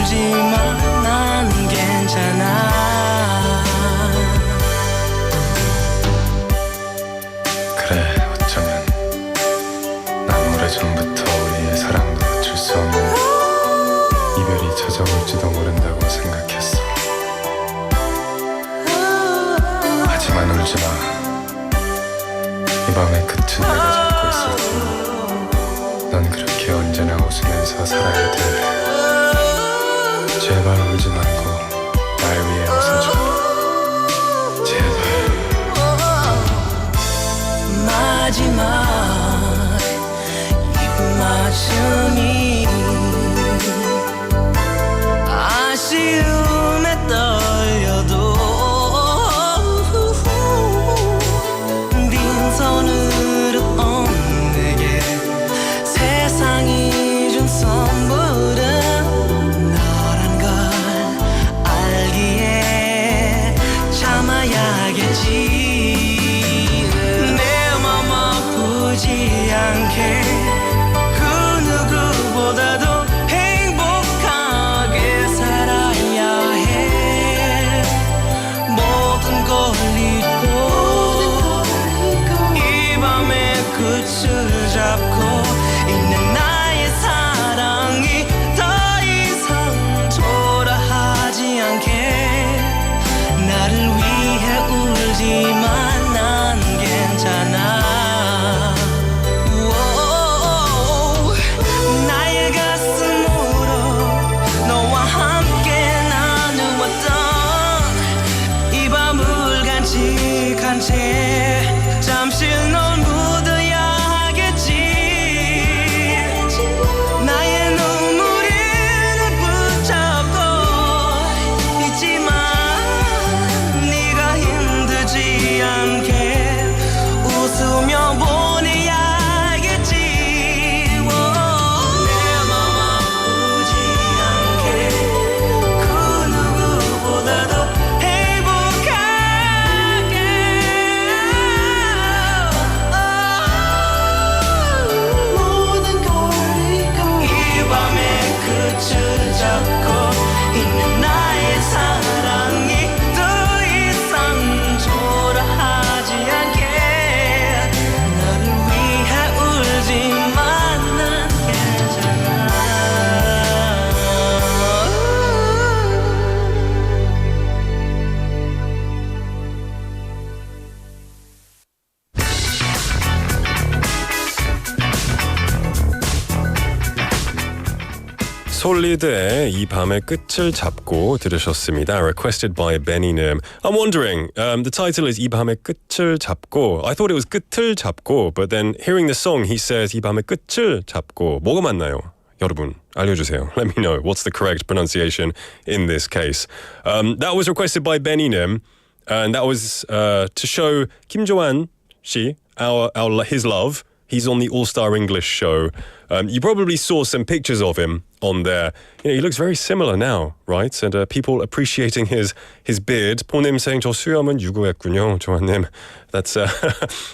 Speaker 6: 울지만 난 괜찮아
Speaker 15: 그래 어쩌면 난 오래전부터 우리의 사랑도 어쩔 수 없는 이별이 찾아올지도 모른다고 생각했어. 하지만 울지마. 이 밤의 끝은 내가 잡고 있을 테니 넌 그렇게 언제나 웃으면서 살아야 돼. 제발 울지 말고 날 위해 웃어줘. 제발.
Speaker 6: 마지막 입맞춤이 아쉬움에 떨려도 빈손으로 온 내게 세상이 준 선물은 너란 걸 알기에 참아야겠지 않게 그 누구보다도 행복하게 살아야 해 모든 걸 잊고 이 밤의 끝을 잡고 있는 나의 사랑이 더 이상 초라하지 않게 나를 위해 울지만 난 괜찮아 채 잠시 넌 묻어야겠지 나의 눈물이 날 붙잡고 있지만 네가 힘들지 않게 웃으며 보내야겠지 내 맘 아프지 않게 그 누구보다도 잡고 있는 나의 사랑이 더 이상 초라하지 않게 너를 위해 울지만 난 괜찮아
Speaker 4: 솔리드의 이 밤의 끝을 잡고 들으셨습니다. Requested by Benny님. I'm wondering, the title is 이 밤의 끝을 잡고. I thought it was 끝을 잡고, but then hearing the song, he says 이 밤의 끝을 잡고. 뭐가 맞나요? 여러분, 알려주세요. Let me know. What's the correct pronunciation in this case? That was requested by Benny님, and that was to show Kim Jo-han 씨, his love. He's on the All-Star English show. You probably saw some pictures of him on there. You know, he looks very similar now, right? And people appreciating his beard. 포님 saying 저 수염은 유구했군요, 조한님. That's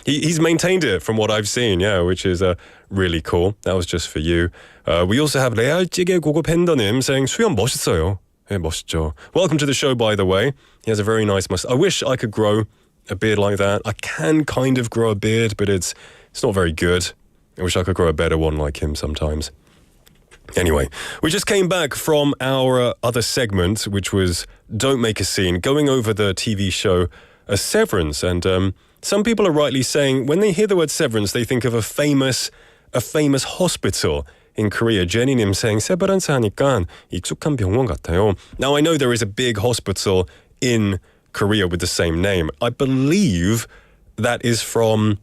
Speaker 4: he's maintained it from what I've seen, yeah, which is really cool. That was just for you. We also have 레알찌개 고고 팬더님 saying 수염 멋있어요. 네, 멋있죠. Welcome to the show, by the way. He has a very nice mustache. I wish I could grow a beard like that. I can kind of grow a beard, but it's not very good. I wish I could grow a better one like him sometimes. Anyway, we just came back from our other segment, which was Don't Make a Scene, going over the TV show Severance. And some people are rightly saying when they hear the word Severance, they think of a famous hospital in Korea. Jenny님 saying 세브란스 하니까 익숙한 병원 같아요. Now I know there is a big hospital in Korea with the same name. I believe that is from,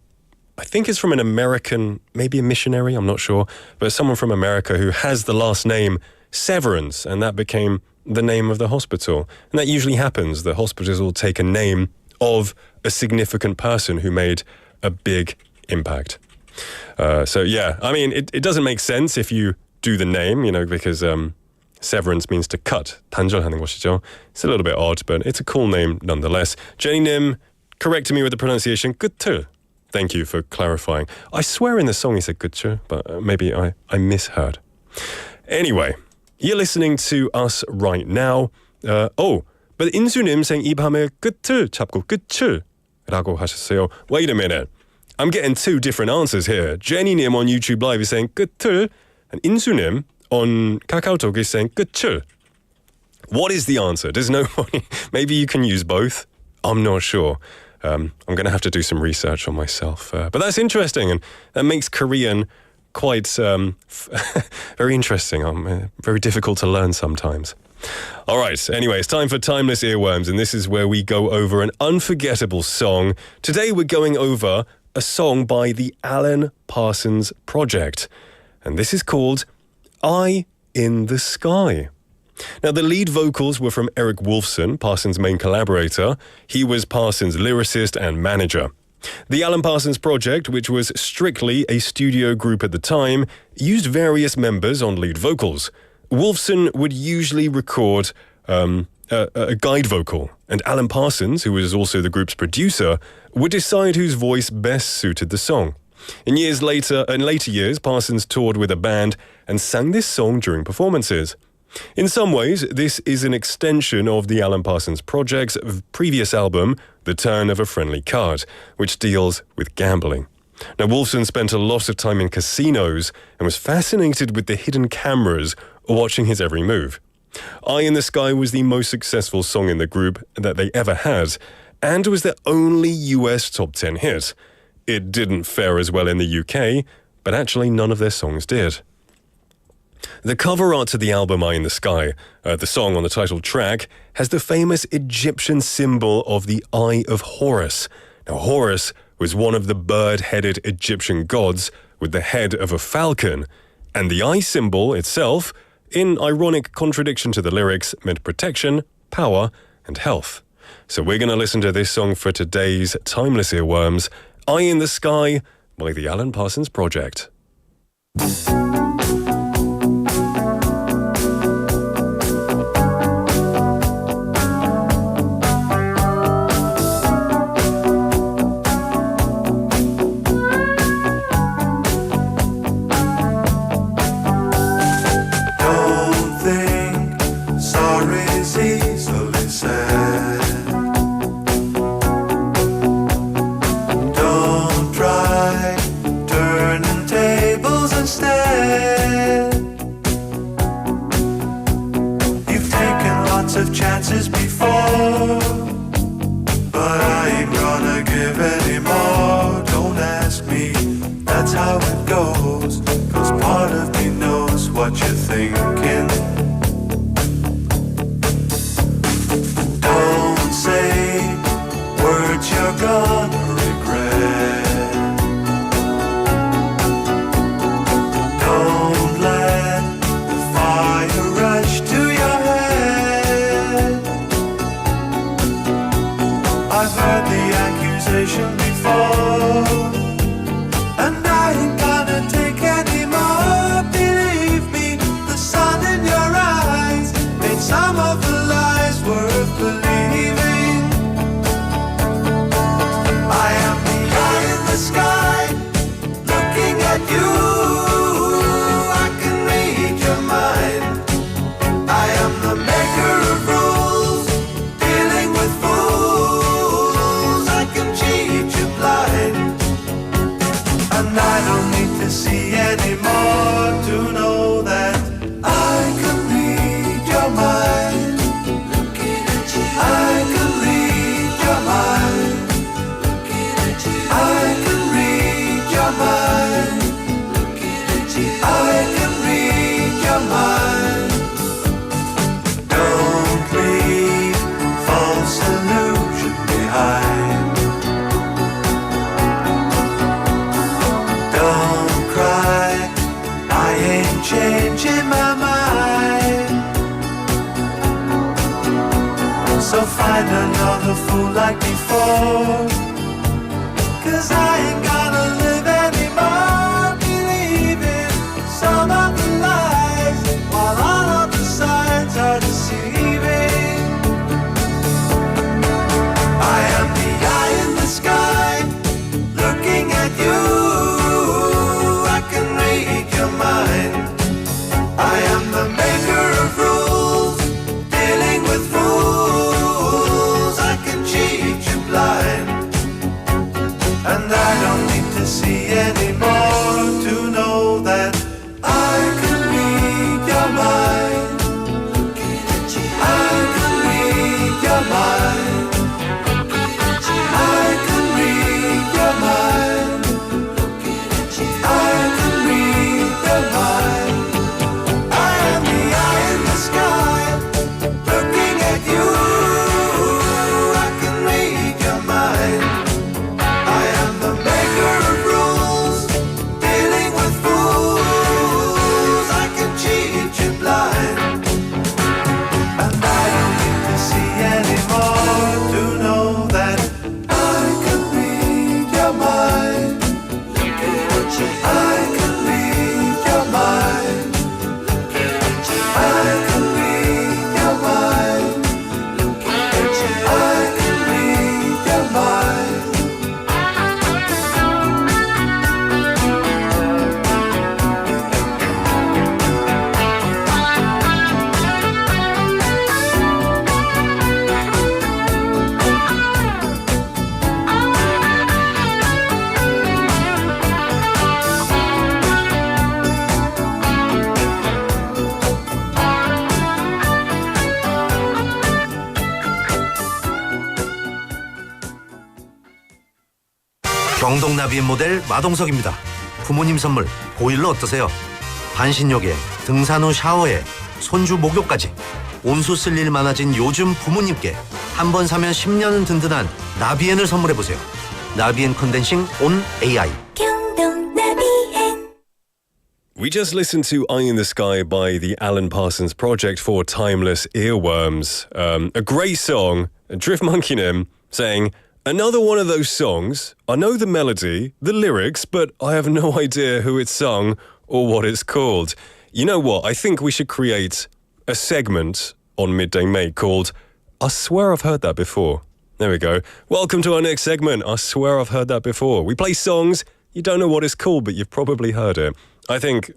Speaker 4: I think it's from an American, maybe a missionary, I'm not sure, but someone from America who has the last name Severance, and that became the name of the hospital. And that usually happens. The hospitals will take a name of a significant person who made a big impact. So yeah, I mean, it doesn't make sense if you do the name, you know, because severance means to cut. 단절하는 것이죠. It's a little bit odd, but it's a cool name nonetheless. Jenny Nim corrected me with the pronunciation 끝을. Thank you for clarifying. I swear in the song he said 끝을, but maybe I misheard. Anyway, You're listening to us right now. But 인수님 saying 이 밤의 끝을 잡고 끝을 라고 하셨어요. Wait a minute. I'm getting two different answers here. Jenny님 on YouTube Live is saying 끝을, and 인수님 on KakaoTalk is saying 끝을. What is the answer? Does nobody... Maybe you can use both. I'm not sure. I'm going to have to do some research on myself. But that's interesting, and that makes Korean quite very interesting. Very difficult to learn sometimes. All right, anyway, it's time for Timeless Earworms, and this is where we go over an unforgettable song. Today we're going over a song by the Alan Parsons Project, and this is called Eye in the Sky. Now, the lead vocals were from Eric Wolfson, Parsons' main collaborator. He was Parsons' lyricist and manager. The Alan Parsons Project, which was strictly a studio group at the time, used various members on lead vocals. Wolfson would usually record a guide vocal, and Alan Parsons, who was also the group's producer, would decide whose voice best suited the song. In later years, Parsons toured with a band and sang this song during performances. In some ways, this is an extension of the Alan Parsons Project's previous album, The Turn of a Friendly Card, which deals with gambling. Now, Wolfson spent a lot of time in casinos and was fascinated with the hidden cameras watching his every move. Eye in the Sky was the most successful song in the group that they ever had, and was their only US top 10 hit. It didn't fare as well in the UK, but actually none of their songs did. The cover art to the album Eye in the Sky, the song on the title track, has the famous Egyptian symbol of the Eye of Horus. Now, Horus was one of the bird-headed Egyptian gods with the head of a falcon, and the eye symbol itself, in ironic contradiction to the lyrics, meant protection, power, and health. So we're going to listen to this song for today's Timeless Earworms, Eye in the Sky by the Alan Parsons Project.
Speaker 5: Chances before, but I ain't gonna give any more. Don't ask me, that's how it goes, 'cause part of me knows what you're thinking. Don't say words you're gonna regret. Don't let the fire rush to your head. I've heard the accusation before, and I ain't gonna take any more. Believe me, the sun in your eyes made some of the lies worth believing. I am the eye in the sky, looking at you. I can read your mind. I am the maker of rules, dealing with fools. I can cheat you blind, and I don't need to see anymore to know that I can read your mind. I can read your mind. I can read your mind. I can read your mind. Don't leave false illusion behind. Don't cry, I ain't changing my mind. So find another fool like before, 'cause I ain't gonna live anymore believing some of the lies, while all of the signs are deceiving. I am the eye in the sky, looking at you. I can read your mind. I am the maker that I can read your mind. I can read your mind. I can read your mind. I can read your mind. I am the eye in the sky, looking at you. I can read your mind. I am the maker of rules, dealing with fools. I can cheat you blind, and I don't need to see anymore to know that I can read your mind. I can read your mind. I can read your mind. I can read your mind.
Speaker 11: 경동나비의 모델 마동석입니다. 부모님 선물 보일러 어떠세요? 반신욕에 등산 후 샤워에 손주 목욕까지 온수 쓸 일 많아진 요즘 부모님께 한 번 사면 10년은 든든한 나비엔을 선물해보세요. 나비엔 컨덴싱 온 AI.
Speaker 4: We just listened to Eye in the Sky by the Alan Parsons Project for Timeless Earworms. A great song. Drift Monkeynim saying, another one of those songs. I know the melody, the lyrics, but I have no idea who it's sung or what it's called. You know what? I think we should create a segment on Midday Mate called I Swear I've Heard That Before. There we go. Welcome to our next segment. I swear I've heard that before. We play songs. You don't know what it's called, but you've probably heard it. I think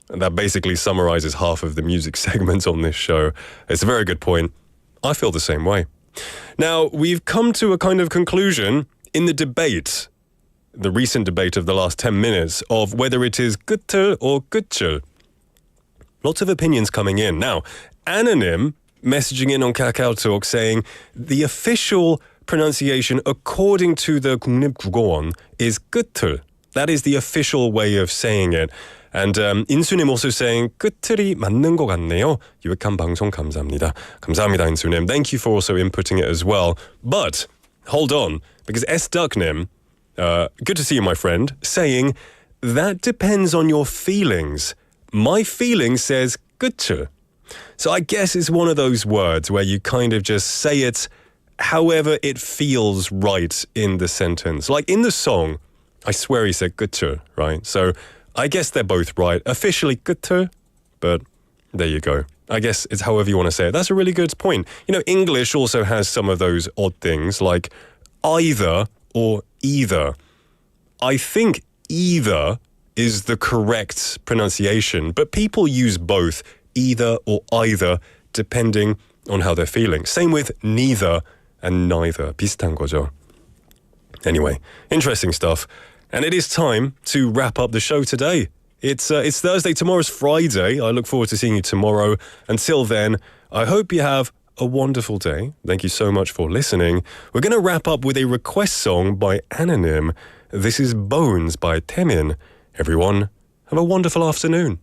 Speaker 4: that basically summarizes half of the music segments on this show. It's a very good point. I feel the same way. Now, we've come to a kind of conclusion in the debate, the recent debate of the last 10 minutes, of whether it is 끝을 or 끝을. Lots of opinions coming in. Now, Anonym messaging in on KakaoTalk saying the official pronunciation according to the 국립국어원 is 끝을. That is the official way of saying it. And 인수님 also saying 끝을이 맞는 것 같네요. 유익한 방송 감사합니다. 감사합니다, 인수님. Thank you for also inputting it as well. But hold on, because S Ducknim, good to see you, my friend, saying that depends on your feelings. My feeling says 끝을. So I guess it's one of those words where you kind of just say it however it feels right in the sentence. Like in the song, I swear he said 끝을, right? So I guess they're both right. Officially 끝을, but there you go. I guess it's however you want to say it. That's a really good point. You know, English also has some of those odd things like either or either. I think either is the correct pronunciation, but people use both either or either depending on how they're feeling. Same with neither and neither. 비슷한 거죠. Anyway, interesting stuff. And it is time to wrap up the show today. It's Thursday, tomorrow's Friday. I look forward to seeing you tomorrow. Until then, I hope you have a wonderful day. Thank you so much for listening. We're going to wrap up with a request song by Anonym. This is Bones by Temin. Everyone, have a wonderful afternoon.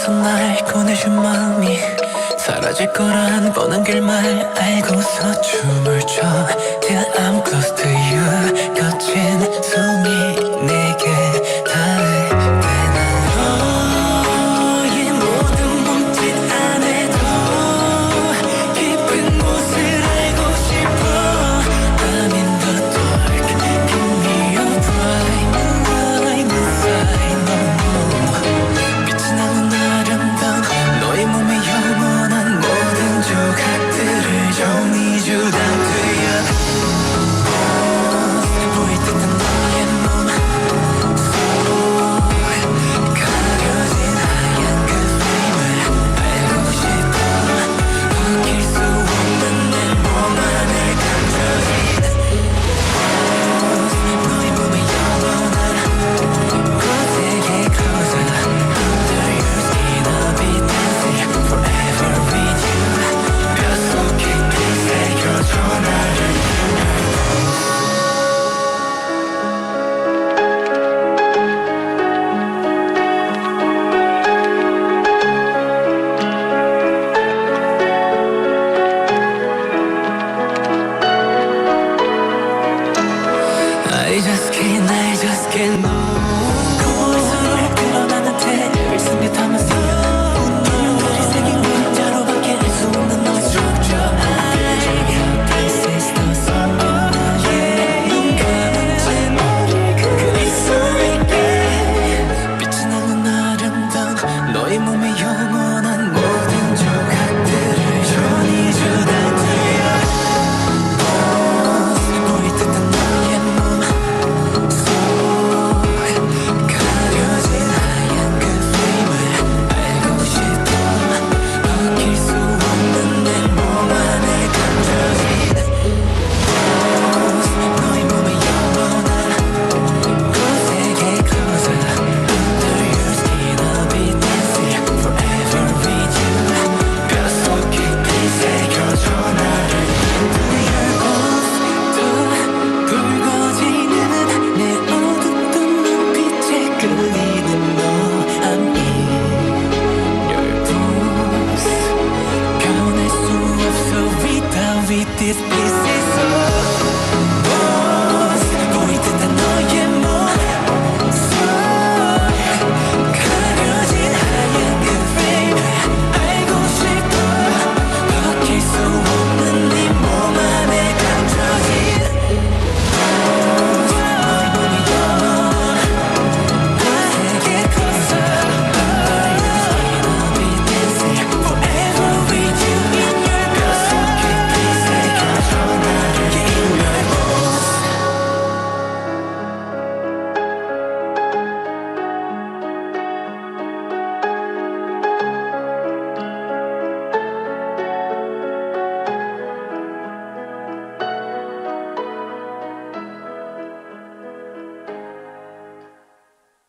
Speaker 6: 날 꺼내준 마음이 사라질 거란 뻔한 길만 알고서 춤을 춰 Till I'm close to you 거친 숨이 내게 닿을 때는 너의 모든 몸짓 안 해도 깊은 곳을 알고 싶어 I'm in the dark Give me a bright light inside no more 빛이 나는 너의 몸에 영원한 모든 조각들을 정리주다 되어 보일 듯한 너의 And I just can't know